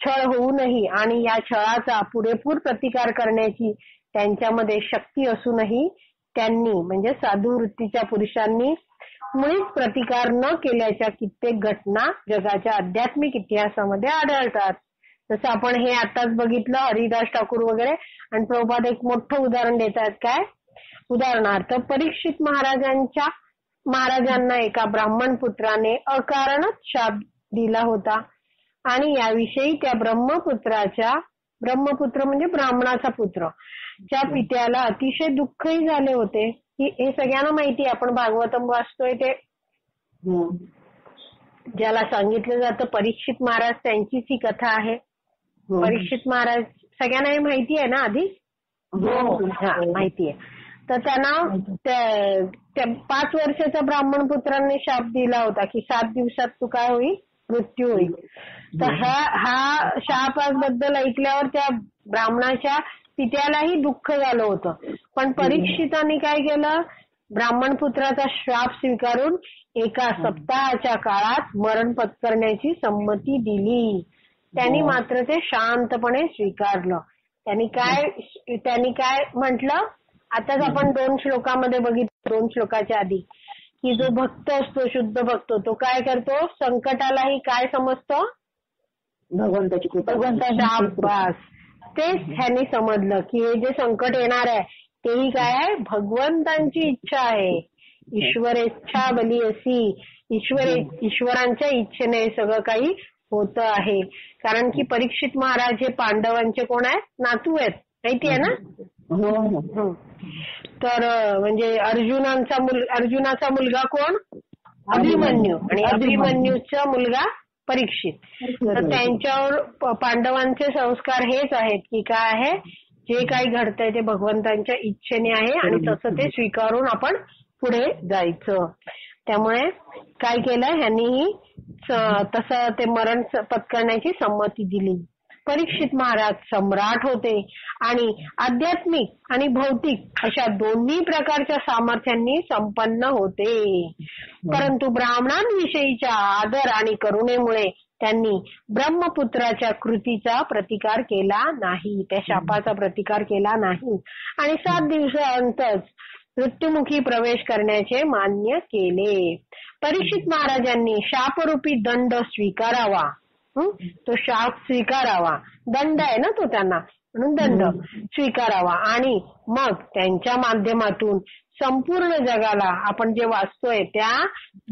छळ होऊनही आणि या छळाचा पुरेपूर प्रतिकार करण्याची त्यांच्यामध्ये शक्ती असूनही त्यांनी, म्हणजे साधू वृत्तीच्या पुरुषांनी मुळीच प्रतिकार न केल्याच्या कित्येक घटना जगाच्या आध्यात्मिक इतिहासामध्ये आढळतात. जसं आपण हे आताच बघितलं, हरिदास ठाकूर वगैरे. आणि प्रभुपाद एक मोठं उदाहरण देतात. काय उदाहरणार्थ, परीक्षित महाराजांना एका ब्राह्मण पुत्राने अकारणच शाप दिला होता आणि याविषयी त्या ब्रह्मपुत्र म्हणजे ब्राह्मणाचा पुत्र, च्या पित्याला अतिशय दुःखही झाले होते. हे सगळ्यांना माहिती आहे, आपण भागवतम वाचतोय ते, ज्याला सांगितलं जातं परीक्षित महाराज, त्यांचीच ही कथा आहे. परीक्षित महाराज सगळ्यांना हे माहिती आहे ना आधी. हा, माहिती आहे. तर त्यांना 5 वर्षाच्या ब्राह्मण पुत्रांनी शाप दिला होता की 7 दिवसात तू काय होईल, मृत्यू होईल. तर हा शापाबद्दल ऐकल्यावर त्या ब्राह्मणाच्या पित्यालाही दुःख झालं होतं. पण परीक्षितांनी काय केलं, ब्राह्मण पुत्राचा श्राप स्वीकारून एका सप्ताहाच्या काळात मरण पत्करण्याची संमती दिली. त्यांनी मात्र ते शांतपणे स्वीकारलं. त्यांनी काय म्हटलं, आताच आपण 2 श्लोकामध्ये बघितलं, 2 श्लोकाच्या आधी, की जो भक्त असतो, शुद्ध भक्त, तो काय करतो, संकटालाही काय समजतो, भगवंताचा अभ्यास. तेच ह्यांनी समजलं की हे जे संकट येणार आहे तेही काय आहे, भगवंतांची इच्छा आहे. ईश्वरेच्छा बली असी, ईश्वरांच्या इच्छेने सगळं काही होत आहे. कारण की परीक्षित महाराज हे पांडवांचे कोण आहेत, नातू आहेत, माहिती आहे ना. तर म्हणजे अर्जुनाचा मुलगा कोण, अभिमन्यू, आणि अभिमन्यूचा मुलगा परीक्षित. तर त्यांच्यावर पांडवांचे संस्कार हेच आहेत की काय आहे, जे काही घडतंय ते भगवंतांच्या इच्छेने आहे आणि तसं ते स्वीकारून आपण पुढे जायचं. त्यामुळे काय केलं, ह्यांनीही तसं ते मरण पत्करण्याची संमती दिली. परीक्षित महाराज सम्राट होते आणि आध्यात्मिक आणि भौतिक अशा दोन्ही प्रकारच्या सामर्थ्यांनी संपन्न होते. परंतु ब्राह्मणांविषयीच्या आदर आणि करुणेमुळे त्यांनी ब्रह्मपुत्राच्या कृतीचा प्रतिकार केला नाही, त्या शापाचा प्रतिकार केला नाही आणि 7 दिवसांतच मृत्युमुखी प्रवेश करण्याचे मान्य केले. परीक्षित महाराजांनी शापरूपी दंड स्वीकारावा. तो शाप स्वीकारावा, दंड आहे ना तो त्यांना, म्हणून दंड स्वीकारावा आणि मग त्यांच्या माध्यमातून संपूर्ण जगाला आपण जे वाचतोय त्या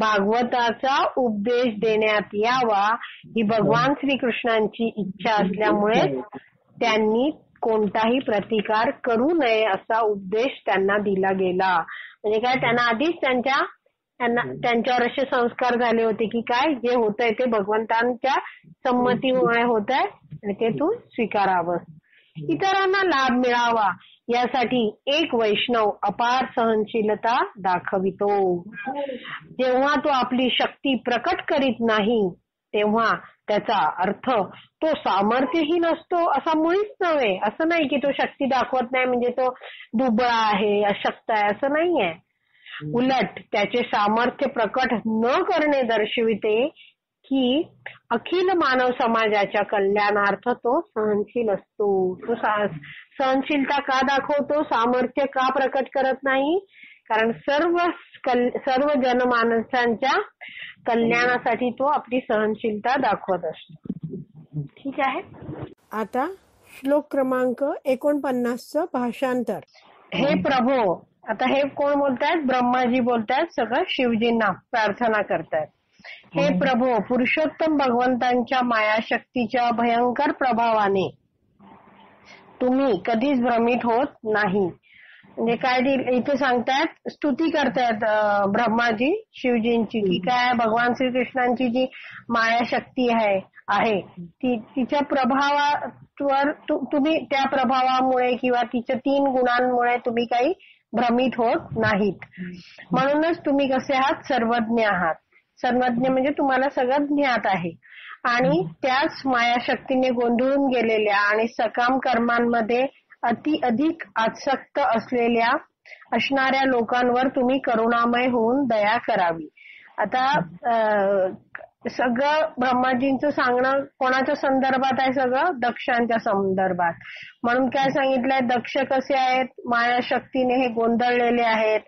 भागवताचा उपदेश देण्यात यावा, ही भगवान श्रीकृष्णांची इच्छा असल्यामुळे त्यांनी कोणताही प्रतिकार करू नये असा उपदेश त्यांना दिला गेला. म्हणजे काय, त्यांना आधीच त्यांच्यावर असे संस्कार झाले होते की काय जे होतंय ते भगवंतांच्या संमतीमुळे होतंय आणि ते तू स्वीकारावं. इतरांना लाभ मिळावा यासाठी एक वैष्णव अपार सहनशीलता दाखवितो. जेव्हा तो आपली शक्ती प्रकट करीत नाही तेव्हा त्याचा अर्थ तो सामर्थ्यहीन असतो असा मुळीच नव्हे. असं नाही की तो शक्ती दाखवत नाही म्हणजे तो दुबळा आहे, अशक्त आहे, असं नाहीये. उलट त्याचे सामर्थ्य प्रकट न करणे दर्शविते की अखिल मानव समाजाच्या कल्याणार्थ तो सहनशील असतो. तो सहनशीलता का दाखवतो, सामर्थ्य का प्रकट करत नाही, कारण सर्व जनमानसांच्या कल्याणासाठी तो आपली सहनशीलता दाखवत असतो. ठीक आहे. आता श्लोक क्रमांक 49 भाषांतर. हे प्रभो, आता हे कोण बोलतायत, ब्रह्माजी बोलतायत, सगळं शिवजींना प्रार्थना करतायत. हे प्रभो, पुरुषोत्तम भगवंतांच्या मायाशक्तीच्या भयंकर प्रभावाने तुम्ही कधीच भ्रमित होत नाही. म्हणजे काय इथे सांगतायत, स्तुती करतायत ब्रह्माजी शिवजींची की काय भगवान श्रीकृष्णांची जी मायाशक्ती आहे तिच्या प्रभावावर तुम्ही, त्या प्रभावामुळे किंवा तिच्या 3 गुणांमुळे तुम्ही काही भ्रमित होत नाहीत. म्हणूनच तुम्ही कसे आहात, सर्वज्ञ आहात. सर्वज्ञ म्हणजे तुम्हाला सगळं ज्ञात आहे आणि त्याच मायाशक्तीने गोंधळून गेलेल्या आणि सकाम कर्मांमध्ये अधिक आसक्त असणाऱ्या लोकांवर तुम्ही करुणामय होऊन दया करावी. आता सगळं ब्रह्माजींचं सांगणं कोणाच्या संदर्भात आहे, सगळं दक्षांच्या संदर्भात. म्हणून काय सांगितलंय, दक्ष कसे आहेत, मायाशक्तीने हे गोंधळलेले आहेत,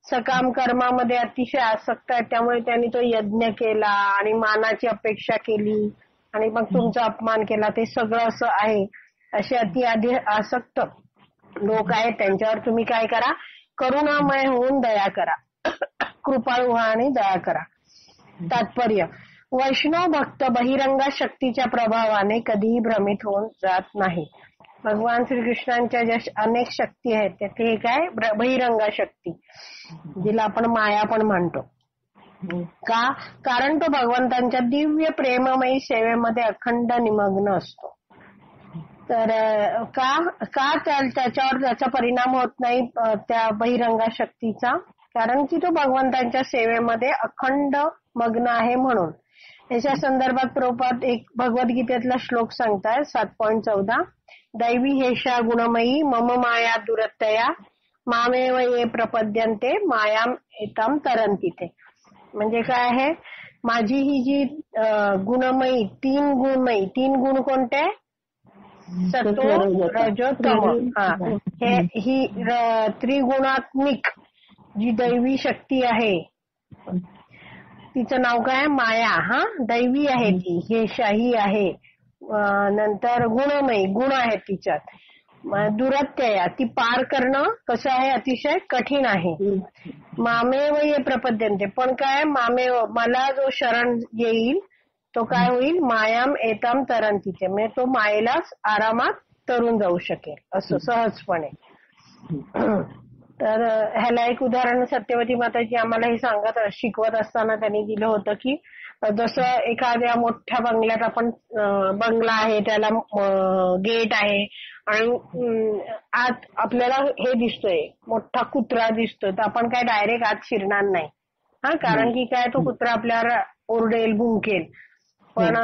सकाम कर्मामध्ये अतिशय आसक्त आहेत, त्यामुळे त्यांनी तो यज्ञ केला आणि मानाची अपेक्षा केली आणि मग तुमचा अपमान केला, ते सगळं असं आहे. असे अति आसक्त लोक आहेत, त्यांच्यावर तुम्ही काय करा, करुणामय होऊन दया करा, कृपाळू व्हा आणि दया करा. तात्पर्य, वैष्णव भक्त बहिरंगा शक्तीच्या प्रभावाने कधीही भ्रमित होऊन जात नाही. भगवान श्रीकृष्णांच्या ज्या अनेक शक्ती आहेत त्यातली एक आहे बहिरंगा शक्ती, जिला आपण माया पण म्हणतो. का, कारण तो भगवंतांच्या दिव्य प्रेममयी सेवेमध्ये अखंड निमग्न असतो. तर का त्याच्यावर त्याचा परिणाम होत नाही त्या बहिरंगा शक्तीचा, कारण की तो भगवंतांच्या सेवेमध्ये अखंड मग्न आहे. म्हणून याच्या संदर्भात प्रभुपाद एक भगवद्गीतेतला श्लोक सांगताय 7.14, दैवी हेषा गुणमयी मम माया दुरत्तया मामेव ये प्रपद्यन्ते मायाम एताम तरंतीते. म्हणजे काय आहे, माझी ही जी गुणमयी 3 गुण कोणते, सत्व रजो तम, ही त्रिगुणात्मिक जी दैवी शक्ती आहे तिचं नाव काय, माया. दैवी आहे ती, हेषा ही आहे. नंतर गुणमयी, गुण आहेत तिच्यात. दुरत्यया, ती पार करणं कसं आहे, अतिशय कठीण आहे. मामेव ये प्रपद्यन्ते, पण काय, मामेव मला जो शरण येईल तो काय होईल, मायाम एताम तरंतीचे, म्हणजे तो मायेलाच आरामात तरून जाऊ शकेल असं सहजपणे. तर ह्याला एक उदाहरण सत्यवती माताजी आम्हाला हे शिकवत असताना त्यांनी दिलं होतं की जसं एखाद्या मोठ्या बंगल्यात आपण बंगला आहे त्याला गेट आहे आणि आत आपल्याला हे दिसतोय मोठा कुत्रा दिसतोय तर आपण काय डायरेक्ट आत शिरणार नाही. कारण की काय तो कुत्रा आपल्यावर ओरडेल भुंकेल. पण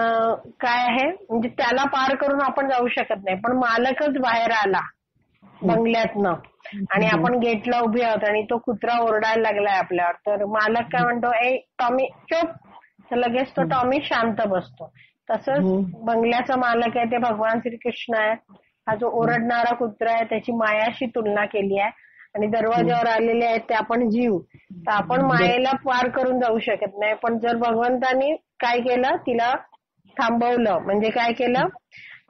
काय आहे म्हणजे त्याला पार करून आपण जाऊ शकत नाही. पण मालकच बाहेर आला बंगल्यातनं आणि आपण गेटला उभे आहोत आणि तो कुत्रा ओरडायला लागलाय आपल्यावर तर मालक काय म्हणतो ए टॉमी चुप. तर लगेच तो टॉमी शांत बसतो. तसंच बंगल्याचा मालक आहे ते भगवान श्रीकृष्ण आहे. हा जो ओरडणारा कुत्रा आहे त्याची मायाशी तुलना केली आहे आणि दरवाजावर आलेले आहेत ते आपण जीव. तर आपण मायेला पार करून जाऊ शकत नाही. पण जर भगवंतानी काय केलं तिला थांबवलं म्हणजे काय केलं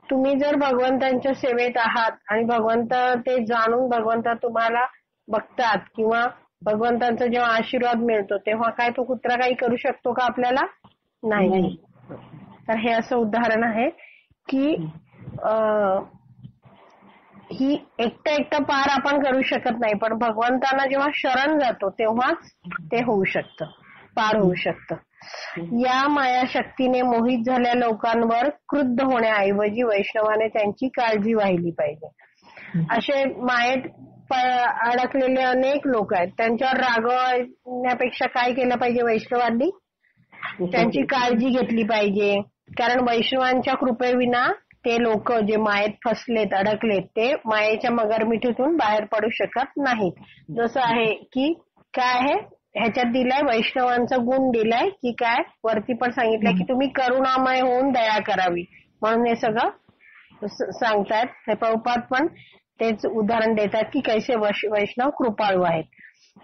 तुम्ही जर भगवंतांच्या सेवेत आहात आणि भगवंत ते जाणून भगवंत तुम्हाला बघतात किंवा भगवंतांचा जेव्हा आशीर्वाद मिळतो तेव्हा काय तो कुत्रा काही करू शकतो का आपल्याला? नाही. तर हे असं उदाहरण आहे की ही एकटं पार आपण करू शकत नाही पण भगवंतांना जेव्हा शरण जातो तेव्हाच ते होऊ शकतं पार होऊ शकतं. या मायाशक्तीने मोहित झालेल्या लोकांवर क्रुद्ध होण्याऐवजी वैष्णवाने त्यांची काळजी वाहिली पाहिजे. असे मायेत अडकलेले अनेक लोक आहेत त्यांच्यावर रागवण्यापेक्षा काय केलं पाहिजे वैष्णवांनी त्यांची काळजी घेतली पाहिजे. कारण वैष्णवांच्या कृपेविना ते लोक जे मायेत फसलेत अडकलेत ते मायेच्या मगरमिठीतून बाहेर पडू शकत नाहीत. जसं आहे की काय आहे ह्याच्यात दिलाय वैष्णवांचा गुण दिलाय की काय वरती पण सांगितलंय की तुम्ही करुणामय होऊन दया करावी म्हणून हे सगळं सांगतायत. हे प्रभुपाद पण तेच उदाहरण देतात की कैसे वैष्णव कृपाळू आहेत.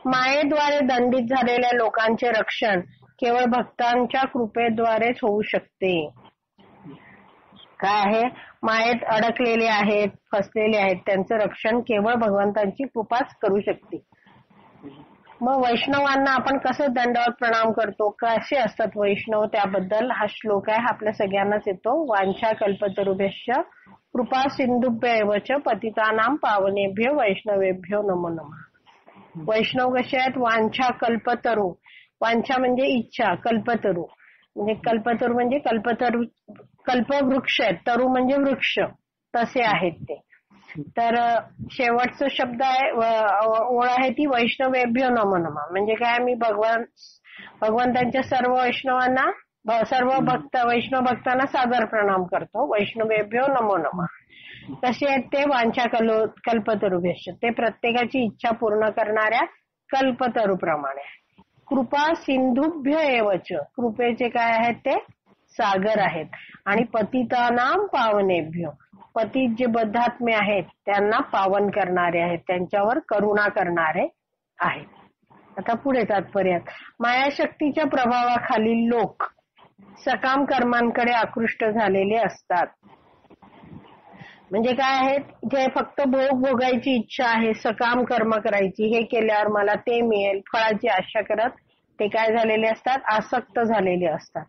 मायेद्वारे दंडित झालेल्या लोकांचे रक्षण केवळ भक्तांच्या कृपेद्वारेच होऊ शकते. काय आहे मायेत अडकलेले आहेत फसलेले आहेत त्यांचं रक्षण केवळ भगवंतांची कृपाच करू शकते. मग वैष्णवांना आपण कसं दंडवत प्रणाम करतो कसे असतात वैष्णव त्याबद्दल हा श्लोक आहे आपल्या सगळ्यांनाच येतो. वांछा कल्पतरुभ्यश्च कृपा सिंधुभ्यैवच पतितानां पावनेभ्यो वैष्णवेभ्यो नमो नमः. वैष्णव कसे आहेत वांछा कल्पतरू. वांछा म्हणजे इच्छा कल्पतरू म्हणजे कल्पतरू म्हणजे कल्पवृक्ष आहेत तरू म्हणजे वृक्ष तसे आहेत ते. तर शेवटचा शब्द आहे ओळ आहे ती वैष्णवेभ्यो नमो नमः म्हणजे काय मी भगवंतांच्या सर्व वैष्णवांना सर्व वैष्णव भक्तांना सादर प्रणाम करतो. वैष्णवेभ्यो नमो नमः. कसे आहेत ते वांछा कल्पतरुभ्यश्च ते प्रत्येकाची इच्छा पूर्ण करणाऱ्या कल्पतरूप्रमाणे. कृपा सिंधुभ्य एवच कृपेचे काय आहेत ते सागर आहेत आणि पतितानां पावनेभ्यो पतित जे बद्धात्मे आहेत त्यांना पावन करणारे आहेत त्यांच्यावर करुणा करणारे आहेत. आता पुढे तात्पर्यात मायाशक्तीच्या प्रभावाखालील लोक सकाम कर्मांकडे आकृष्ट झालेले असतात. म्हणजे काय आहे जे फक्त भोग भोगायची इच्छा आहे सकाम कर्म करायची हे केल्यावर मला ते मिळेल फळाची आशा करत ते काय झालेले असतात आसक्त झालेले असतात.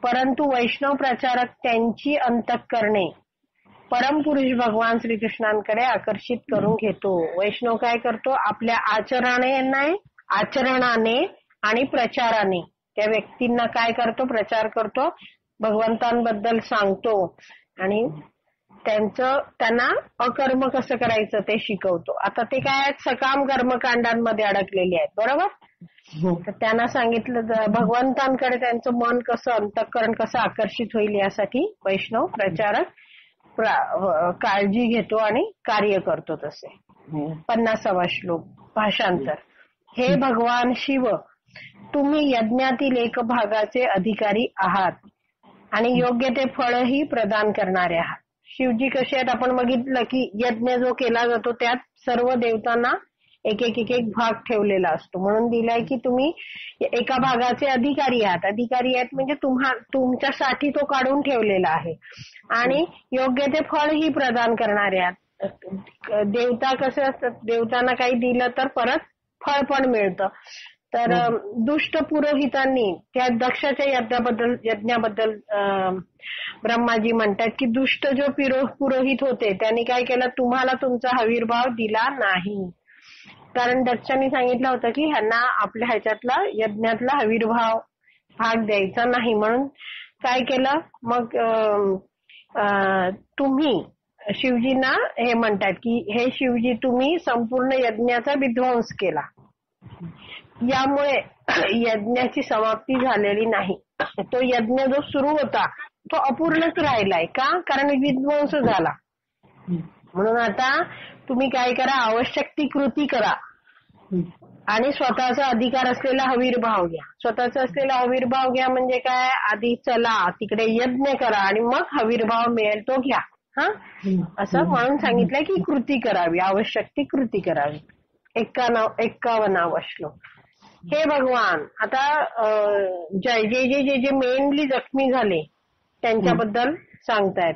परंतु वैष्णव प्रचारक त्यांची अंतःकरणे परमपुरुष भगवान श्रीकृष्णांकडे आकर्षित करून घेतो. वैष्णव काय करतो आपल्या आचरणाने आणि प्रचाराने त्या व्यक्तींना काय करतो प्रचार करतो भगवंतांबद्दल सांगतो आणि त्यांना अकर्म कसं करायचं ते शिकवतो. आता ते काय आहेत सकाम कर्मकांडांमध्ये अडकलेले आहेत बरोबर. तर त्यांना सांगितलं भगवंतांकडे त्यांचं मन कसं अंतःकरण कसं आकर्षित होईल यासाठी वैष्णव प्रचारक काळजी घेतो आणि कार्य करतो. तसे 50वा श्लोक भाषांतर. हे भगवान शिव तुम्ही यज्ञातील एक भागाचे अधिकारी आहात आणि योग्य ते फळही प्रदान करणारे आहात. शिवजी कसे आहेत आपण बघितलं की यज्ञ जो केला जातो त्यात सर्व देवतांना एक भाग ठेवलेला असतो म्हणून दिलाय की तुम्ही एका भागाचे अधिकारी आहात. अधिकारी आहेत म्हणजे तुमच्यासाठी तो काढून ठेवलेला आहे आणि योग्य ते फळही प्रदान करणारे आहात. देवता कसे असतात देवतांना काही दिलं तर परत फळ पण मिळतं. तर दुष्ट पुरोहितांनी त्या दक्षाच्या यज्ञाबद्दल ब्रह्माजी म्हणतात की दुष्ट जो पुरोहित होते त्यांनी काय केलं तुम्हाला तुमचा हविर्भाव दिला नाही. कारण दक्षांनी सांगितलं होतं की ह्यांना आपल्या ह्याच्यातला यज्ञातला हविर्भाव भाग द्यायचा नाही. म्हणून काय केलं मग तुम्ही शिवजींना हे म्हणतात की हे शिवजी तुम्ही संपूर्ण यज्ञाचा विध्वंस केला. यामुळे यज्ञाची समाप्ती झालेली नाही. तो यज्ञ जो सुरू होता तो अपूर्णच राहिलाय. का? कारण विध्वंस झाला. म्हणून आता तुम्ही काय करा, आवश्यक ती कृती करा आणि स्वतःचा अधिकार असलेला हवीरभाव घ्या. स्वतःचा असलेला हवीरभाव घ्या म्हणजे काय, आधी चला तिकडे यज्ञ करा आणि मग हवीरभाव मिळेल तो घ्या. हा, असं म्हणून सांगितलंय की कृती करावी, आवश्यक ती कृती करावी. 51वा श्लोक. हे भगवान, आता जे मेनली जखमी झाले त्यांच्याबद्दल सांगतायत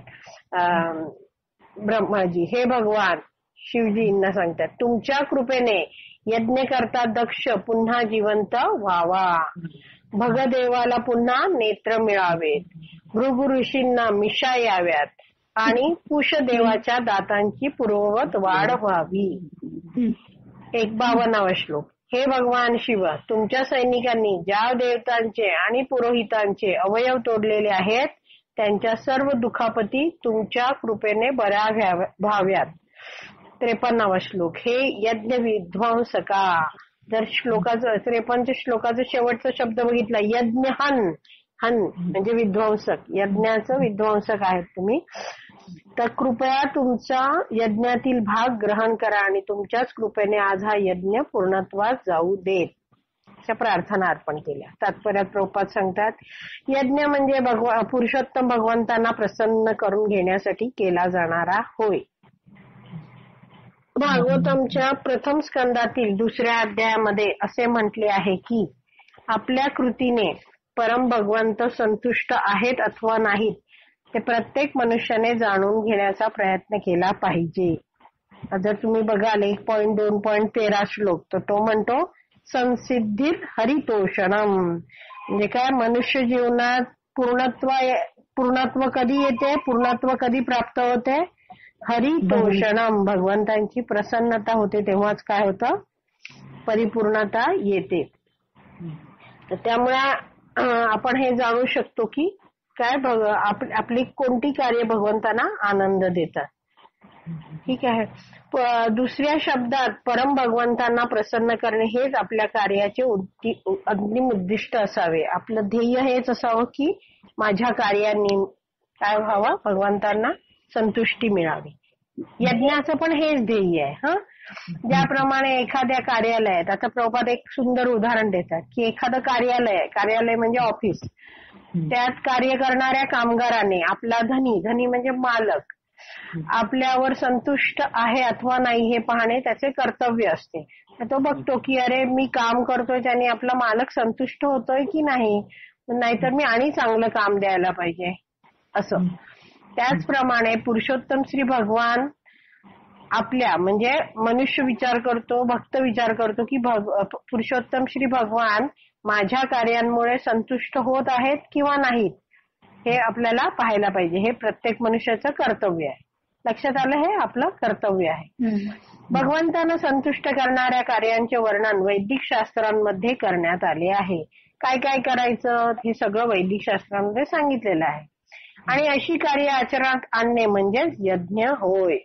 ब्रह्माजी. हे भगवान शिवजींना सांगतात, तुमच्या कृपेने यज्ञ करता दक्ष पुन्हा जिवंत व्हावा, भगदेवाला पुन्हा नेत्र मिळावेत, भृगु ऋषींना मिशा याव्यात आणि कुशदेवाच्या दातांची पूर्ववत वाढ व्हावी. 52वा श्लोक. हे भगवान शिव, तुमच्या सैनिकांनी ज्या देवतांचे आणि पुरोहितांचे अवयव तोडलेले आहेत त्यांच्या सर्व दुखापती तुमच्या कृपेने बऱ्या व्हाव्यात. 53वा श्लोक. हे यज्ञ विध्वंसका. जर श्लोकाचं 53 श्लोकाचा शेवटचा शब्द बघितला, यज्ञ हन, हन म्हणजे विध्वंसक, यज्ञाचं विध्वंसक आहेत तुम्ही, तर कृपया तुमचा यज्ञातील भाग ग्रहण करा आणि तुमच्याच कृपेने आज हा यज्ञ पूर्णत्वास जाऊ देत. अशा प्रार्थना अर्पण केल्या. तात्पर्यात प्रभुपाद सांगतात, यज्ञ म्हणजे पुरुषोत्तम भगवंतांना प्रसन्न करून घेण्यासाठी केला जाणारा होय. भागवतमच्या प्रथम स्कंदातील 2ऱ्या अध्यायामध्ये असे म्हटले आहे की आपल्या कृतीने परम भगवंत संतुष्ट आहेत अथवा नाहीत ते प्रत्येक मनुष्याने जाणून घेण्याचा प्रयत्न केला पाहिजे. जर तुम्ही बघाल 1.2.13 श्लोक, तर तो म्हणतो संसिद्धीर हरितोषणम. म्हणजे काय, मनुष्य जीवनात पूर्णत्व कधी येते, पूर्णत्व कधी प्राप्त होते, हरितोषणम, भगवंतांची प्रसन्नता होते तेव्हाच काय होतं, परिपूर्णता येते. तर त्यामुळे आपण हे जाणू शकतो की काय आपली कोणती कार्य भगवंतांना आनंद देतात. ठीक आहे. दुसऱ्या शब्दात परम भगवंतांना प्रसन्न करणे हेच आपल्या कार्याचे अंतिम उद्दिष्ट असावे. आपलं ध्येय हेच असावं की माझ्या कार्याने काय व्हावं, भगवंतांना संतुष्टी मिळावी. यज्ञाचं पण हेच ध्येय आहे. हा, ज्याप्रमाणे एखाद्या कार्यालयात, आता प्रभुपाद एक सुंदर उदाहरण देतात की एखादं कार्यालय म्हणजे ऑफिस, त्यात कार्य करणाऱ्या कामगाराने आपला धनी म्हणजे मालक आपल्यावर संतुष्ट आहे अथवा नाही हे पाहणे त्याचे कर्तव्य असते. तो बघतो की अरे मी काम करतोय त्याने आपला मालक संतुष्ट होतोय की नाही, नाहीतर मी आणि चांगलं काम द्यायला पाहिजे असं. त्याचप्रमाणे पुरुषोत्तम श्री भगवान आपल्या म्हणजे मनुष्य विचार करतो, भक्त विचार करतो की पुरुषोत्तम श्री भगवान माझ्या कार्यांमुळे संतुष्ट होत आहेत किंवा नाहीत हे आपल्याला पाहायला पाहिजे. हे प्रत्येक मनुष्याचं कर्तव्य आहे. लक्षात आलं, हे आपलं कर्तव्य आहे. भगवंतांना संतुष्ट करणाऱ्या कार्यांचे वर्णन वैदिक शास्त्रांमध्ये करण्यात आले आहे. काय काय करायचं हे सगळं वैदिक शास्त्रांमध्ये सांगितलेलं आहे. आणि अशी कार्य आचरणात आणणे म्हणजेच यज्ञ होय.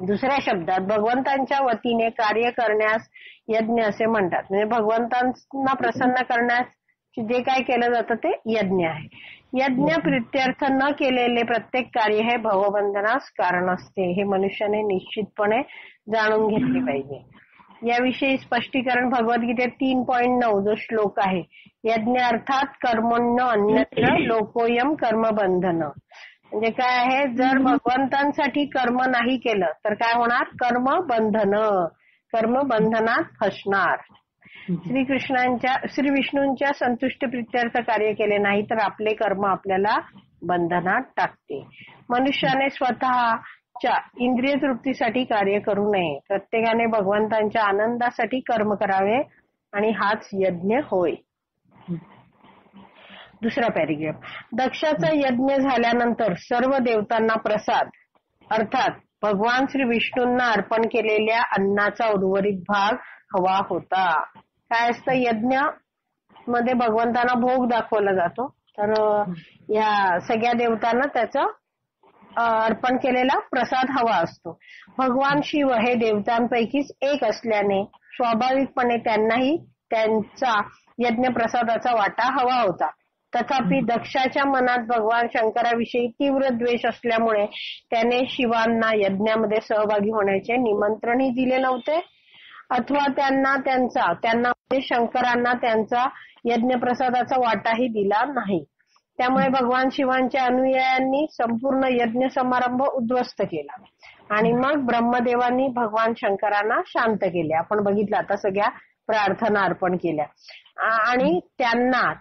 दुसऱ्या शब्दात भगवंतांच्या वतीने कार्य करण्यास यज्ञ असे म्हणतात. म्हणजे भगवंतांना प्रसन्न करण्यास जे काय केलं जातं ते यज्ञ आहे. यज्ञ प्रित्यर्थ न केलेले प्रत्येक कार्य हे भवबंधनास कारण असते. हे मनुष्याने निश्चितपणे जाणून घेतले पाहिजे. याविषयी स्पष्टीकरण भगवद्गीतेत 3.9 जो श्लोक आहे, यज्ञ अर्थात कर्मण्य अन्यत्र लोकोयम कर्मबंधन. म्हणजे काय आहे, जर भगवंतांसाठी कर्म नाही केलं तर काय होणार, कर्मबंधनात फसणार. श्री विष्णूंच्या संतुष्टी प्रित्यर्थ कार्य केले नाही तर आपले कर्म आपल्याला बंधनात टाकते. मनुष्याने स्वतःच्या इंद्रिय तृप्तीसाठी कार्य करू नये. प्रत्येकाने भगवंतांच्या आनंदासाठी कर्म करावे आणि हाच यज्ञ होय. दुसरा पॅरेग्राफ. दक्षाचा यज्ञ झाल्यानंतर सर्व देवतांना प्रसाद अर्थात भगवान श्री विष्णूंना अर्पण केलेल्या अन्नाचा उर्वरित भाग हवा होता. काय असतं, यज्ञ मध्ये भगवंतांना भोग दाखवला जातो. तर या सगळ्या देवतांना त्याचं अर्पण केलेला प्रसाद हवा असतो. भगवान शिव हे देवतांपैकीच एक असल्याने स्वाभाविकपणे त्यांनाही त्यांचा यज्ञ प्रसादाचा वाटा हवा होता. तथापि दक्षाच्या मनात भगवान शंकराविषयी तीव्र द्वेष असल्यामुळे त्याने शिवांना यज्ञामध्ये सहभागी होण्याचे निमंत्रणही दिले नव्हते अथवा त्यांना शंकरांना त्यांचा यज्ञ प्रसादाचा वाटाही दिला नाही. त्यामुळे भगवान शिवांच्या अनुयायांनी संपूर्ण यज्ञ समारंभ उद्ध्वस्त केला आणि मग ब्रह्मदेवांनी भगवान शंकरांना शांत केले. आपण बघितलं आता सगळ्या प्रार्थना अर्पण केल्या आणि त्यांना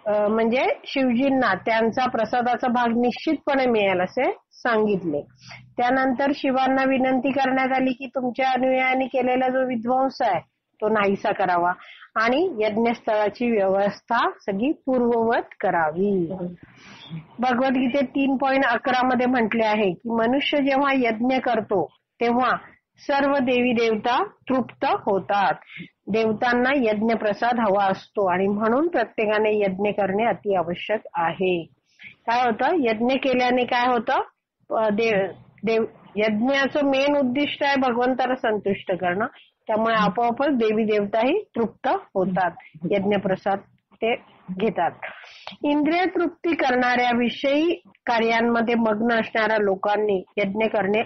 म्हणजे शिवजींना त्यांचा प्रसादाचा भाग निश्चितपणे मिळेल असे सांगितले. त्यानंतर शिवांना विनंती करण्यात आली की तुमच्या अनुयायांनी केलेला जो विध्वंस आहे तो नाहीसा करावा आणि यज्ञस्थळाची व्यवस्था सगळी पूर्ववत करावी. भगवद्गीतेत 3.11 मध्ये म्हटले आहे की मनुष्य जेव्हा यज्ञ करतो तेव्हा सर्व देवी देवता तृप्त होतात. देवतांना यज्ञ प्रसाद हवा असतो आणि म्हणून प्रत्येकाने यज्ञ करणे अति आवश्यक आहे. काय होतं यज्ञ केल्याने काय होतं यज्ञाचं मेन उद्दिष्ट आहे भगवंताला संतुष्ट करणं. त्यामुळे आपोआपच देवी देवताही तृप्त होतात. यज्ञ प्रसाद ते घेतात. इंद्रिय तृप्ती करणाऱ्या विषयी कार्यांमध्ये मग्न असणाऱ्या लोकांनी यज्ञ करणे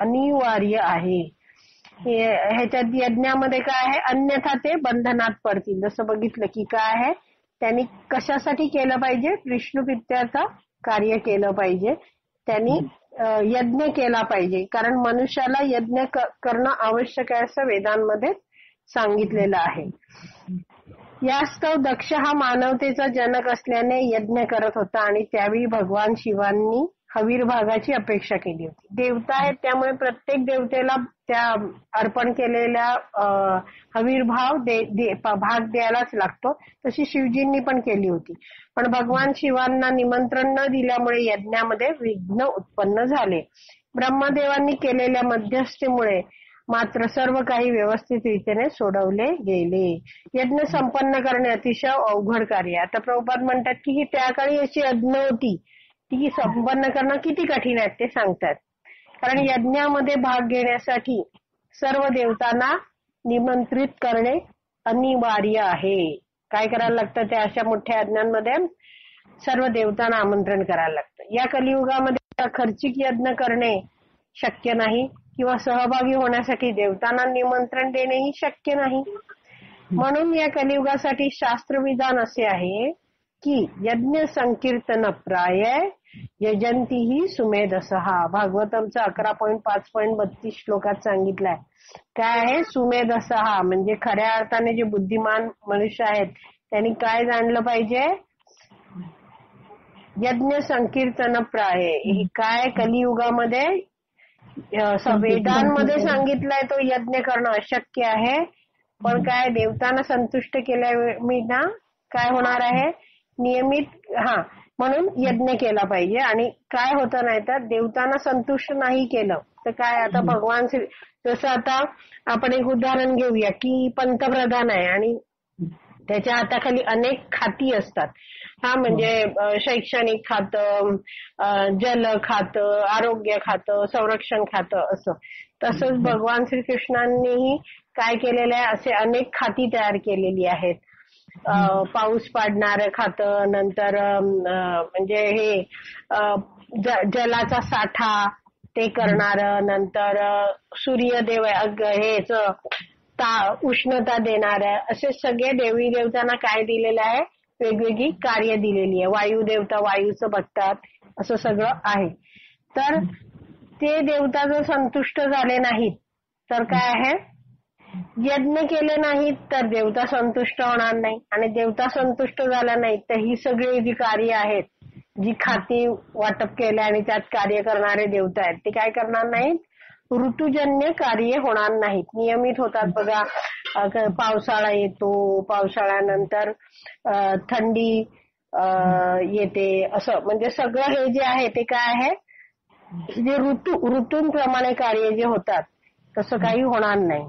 अनिवार्य आहे. ह्याच्यात यज्ञामध्ये काय आहे अन्यथा ते बंधनात पडतील. जसं बघितलं की काय आहे त्यांनी कशासाठी केलं पाहिजे विष्णू पित्याचं कार्य केलं पाहिजे. त्यांनी यज्ञ केला पाहिजे कारण मनुष्याला यज्ञ करणं आवश्यक आहे असं वेदांमध्ये सांगितलेलं आहे. यास्तव दक्ष हा मानवतेचा जनक असल्याने यज्ञ करत होता आणि त्यावेळी भगवान शिवांनी हवीरभागाची अपेक्षा केली होती. देवता आहेत त्यामुळे प्रत्येक देवतेला त्या अर्पण केलेल्या हवीरभाव भाग द्यायलाच लागतो. तशी शिवजींनी पण केली होती. पण भगवान शिवांना निमंत्रण न दिल्यामुळे यज्ञामध्ये विघ्न उत्पन्न झाले. ब्रह्मदेवांनी केलेल्या मध्यस्थीमुळे मात्र सर्व काही व्यवस्थित रीतीने सोडवले गेले. यज्ञ संपन्न करणे अतिशय अवघड कार्य. आता प्रभुपाद म्हणतात की त्या काळी अशी यज्ञ होती ती संपन्न करणं किती कठीण आहे ते सांगतात. कारण यज्ञामध्ये भाग घेण्यासाठी सर्व देवतांना निमंत्रित करणे अनिवार्य आहे. काय करायला लागतं त्या अशा मोठ्या यज्ञांमध्ये सर्व देवतांना आमंत्रण करायला लागतं. या कलियुगामध्ये खर्चिक यज्ञ करणे शक्य नाही किंवा सहभागी होण्यासाठी देवतांना निमंत्रण देणेही शक्य नाही. म्हणून या कलियुगासाठी शास्त्रविधान असे आहे की यज्ञ संकीर्तन प्राय यजंतीही सुमेधसहा. भागवतमचा 11.5.32 श्लोकात सांगितलंय. काय आहे सुमेधसहा म्हणजे खऱ्या अर्थाने जे बुद्धिमान मनुष्य आहेत त्यांनी काय जाणलं पाहिजे यज्ञ संकीर्तन प्राय. हे काय कलियुगामध्ये वेदांमध्ये सांगितलंय तो यज्ञ करणं अशक्य आहे. पण काय देवतांना संतुष्ट केल्या काय होणार आहे नियमित म्हणून यज्ञ केला पाहिजे. आणि काय होतं नाही तर देवतांना संतुष्ट नाही केलं तर काय आता भगवान जसं आता आपण एक उदाहरण घेऊया की पंतप्रधान आहे आणि त्याच्या हाताखाली अनेक खाती असतात. म्हणजे शैक्षणिक खातं, जल खातं, आरोग्य खातं, संरक्षण खातं असं. तसंच भगवान श्रीकृष्णांनीही काय केलेलं आहे असे अनेक खाती तयार केलेली आहेत. पाऊस पाडणारं खातं, नंतर म्हणजे हे जलाचा साठा ते करणारं, नंतर सूर्यदेव हेच उष्णता देणारं, असे सगळे देवी देवतांना काय दिलेलं आहे वेगवेगळी कार्य दिलेली आहे. वायू देवता वायूचं बघतात असं सगळं आहे. तर ते देवता जर संतुष्ट झाले नाहीत तर काय आहे यज्ञ केले नाहीत तर देवता संतुष्ट होणार नाही आणि देवता संतुष्ट झाला नाही तर ही सगळी जी कार्य आहेत जी खाती वाटप केले आणि त्यात कार्य करणारे देवता आहेत ते काय करणार नाहीत ऋतुजन्य कार्य होणार नाहीत. नियमित होतात बघा. पावसाळा येतो, पावसाळ्यानंतर थंडी येते, असं म्हणजे सगळं हे जे आहे ते काय आहे जे ऋतूंप्रमाणे कार्य जे होतात तसं काही होणार नाही.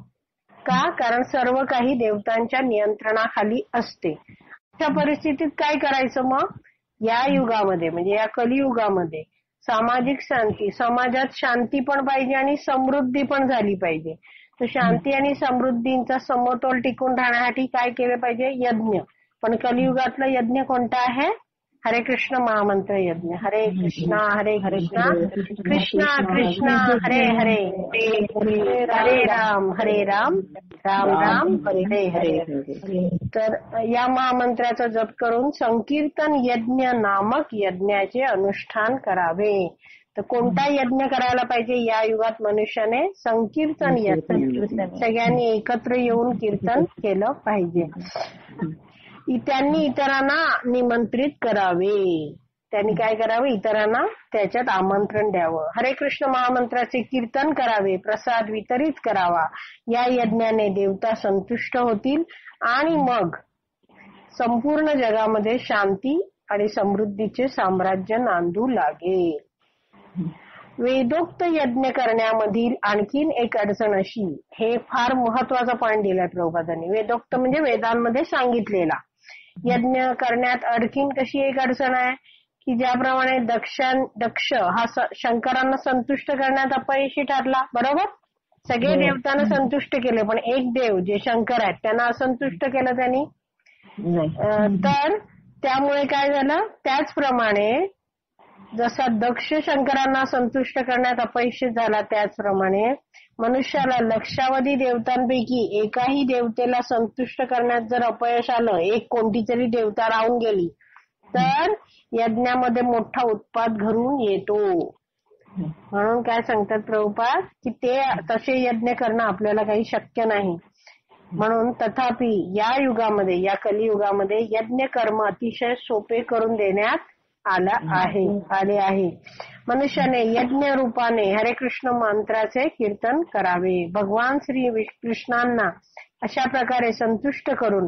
का? कारण सर्व काही देवतांच्या नियंत्रणाखाली असते. अशा परिस्थितीत काय करायचं मग? या युगामध्ये म्हणजे या कलियुगामध्ये सामाजिक शांती, समाजात शांती पण पाहिजे आणि समृद्धी पण झाली पाहिजे. तर शांती आणि समृद्धींचा समतोल टिकून राहण्यासाठी काय केलं पाहिजे? यज्ञ. पण कलियुगातला यज्ञ कोणता आहे? हरे कृष्ण महामंत्र यज्ञ. हरे कृष्णा कृष्णा कृष्णा हरे हरे, हरे राम राम राम हरे हरे. तर या महामंत्राचा जप करून संकीर्तन यज्ञ नामक यज्ञाचे अनुष्ठान करावे. तर कोणता यज्ञ करायला पाहिजे या युगात मनुष्याने? संकीर्तन यज्ञ. सगळ्यांनी एकत्र येऊन कीर्तन केलं पाहिजे. त्यांनी इतरांना निमंत्रित करावे. त्यांनी काय करावे? इतरांना त्याच्यात आमंत्रण द्यावं. हरे कृष्ण महामंत्राचे कीर्तन करावे, प्रसाद वितरित करावा. या यज्ञाने देवता संतुष्ट होतील आणि मग संपूर्ण जगामध्ये शांती आणि समृद्धीचे साम्राज्य नांदू लागेल. वेदोक्त यज्ञ करण्यामधील आणखीन एक अडचण अशी, हे फार महत्वाचा पॉइंट दिलाय प्रभुपादांनी. वेदोक्त म्हणजे वेदांमध्ये सांगितलेला. यज्ञ करण्यात आणखीन कशी एक अडचण आहे की ज्याप्रमाणे दक्ष हा शंकरांना संतुष्ट करण्यात अपयशी ठरला. बरोबर? सगळे देवतांना संतुष्ट केले पण एक देव जे शंकर आहेत त्यांना असंतुष्ट केलं त्यांनी. तर त्यामुळे काय झालं? त्याचप्रमाणे जसा दक्ष शंकरांना संतुष्ट करण्यात अपयशी झाला त्याचप्रमाणे मनुष्याला लक्षावधी देवतांपैकी एकाही देवतेला संतुष्ट करण्यात जर अपयश आलं, एक कोणती तरी देवता राहून गेली, तर यज्ञामध्ये मोठा उत्पात घडून येतो. म्हणून काय सांगतात प्रभुपाद की ते तसे यज्ञ करणं आपल्याला काही शक्य नाही. म्हणून तथापि या युगामध्ये, या कलियुगामध्ये यज्ञ कर्म अतिशय सोपे करून देण्यात आले आहे. मनुष्याने यज्ञ रूपाने हरे कृष्ण मंत्राचे कीर्तन करावे. भगवान श्री कृष्णांना अशा प्रकारे संतुष्ट करून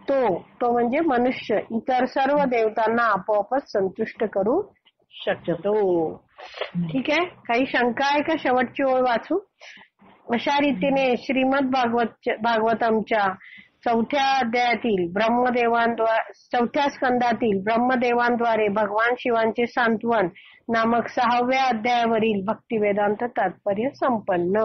तो म्हणजे मनुष्य इतर सर्व देवतांना आपोआपच संतुष्ट करू शकतो. ठीक आहे? काही शंका आहे का? शेवटची ओळ वाचू. अशा रीतीने श्रीमद भागवतमच्या चौथ्या स्कंदातील ब्रह्मदेवांद्वारे भगवान शिवांचे सांत्वन नामक 6व्या अध्यायावरील भक्तिवेदांत तात्पर्य संपन्न.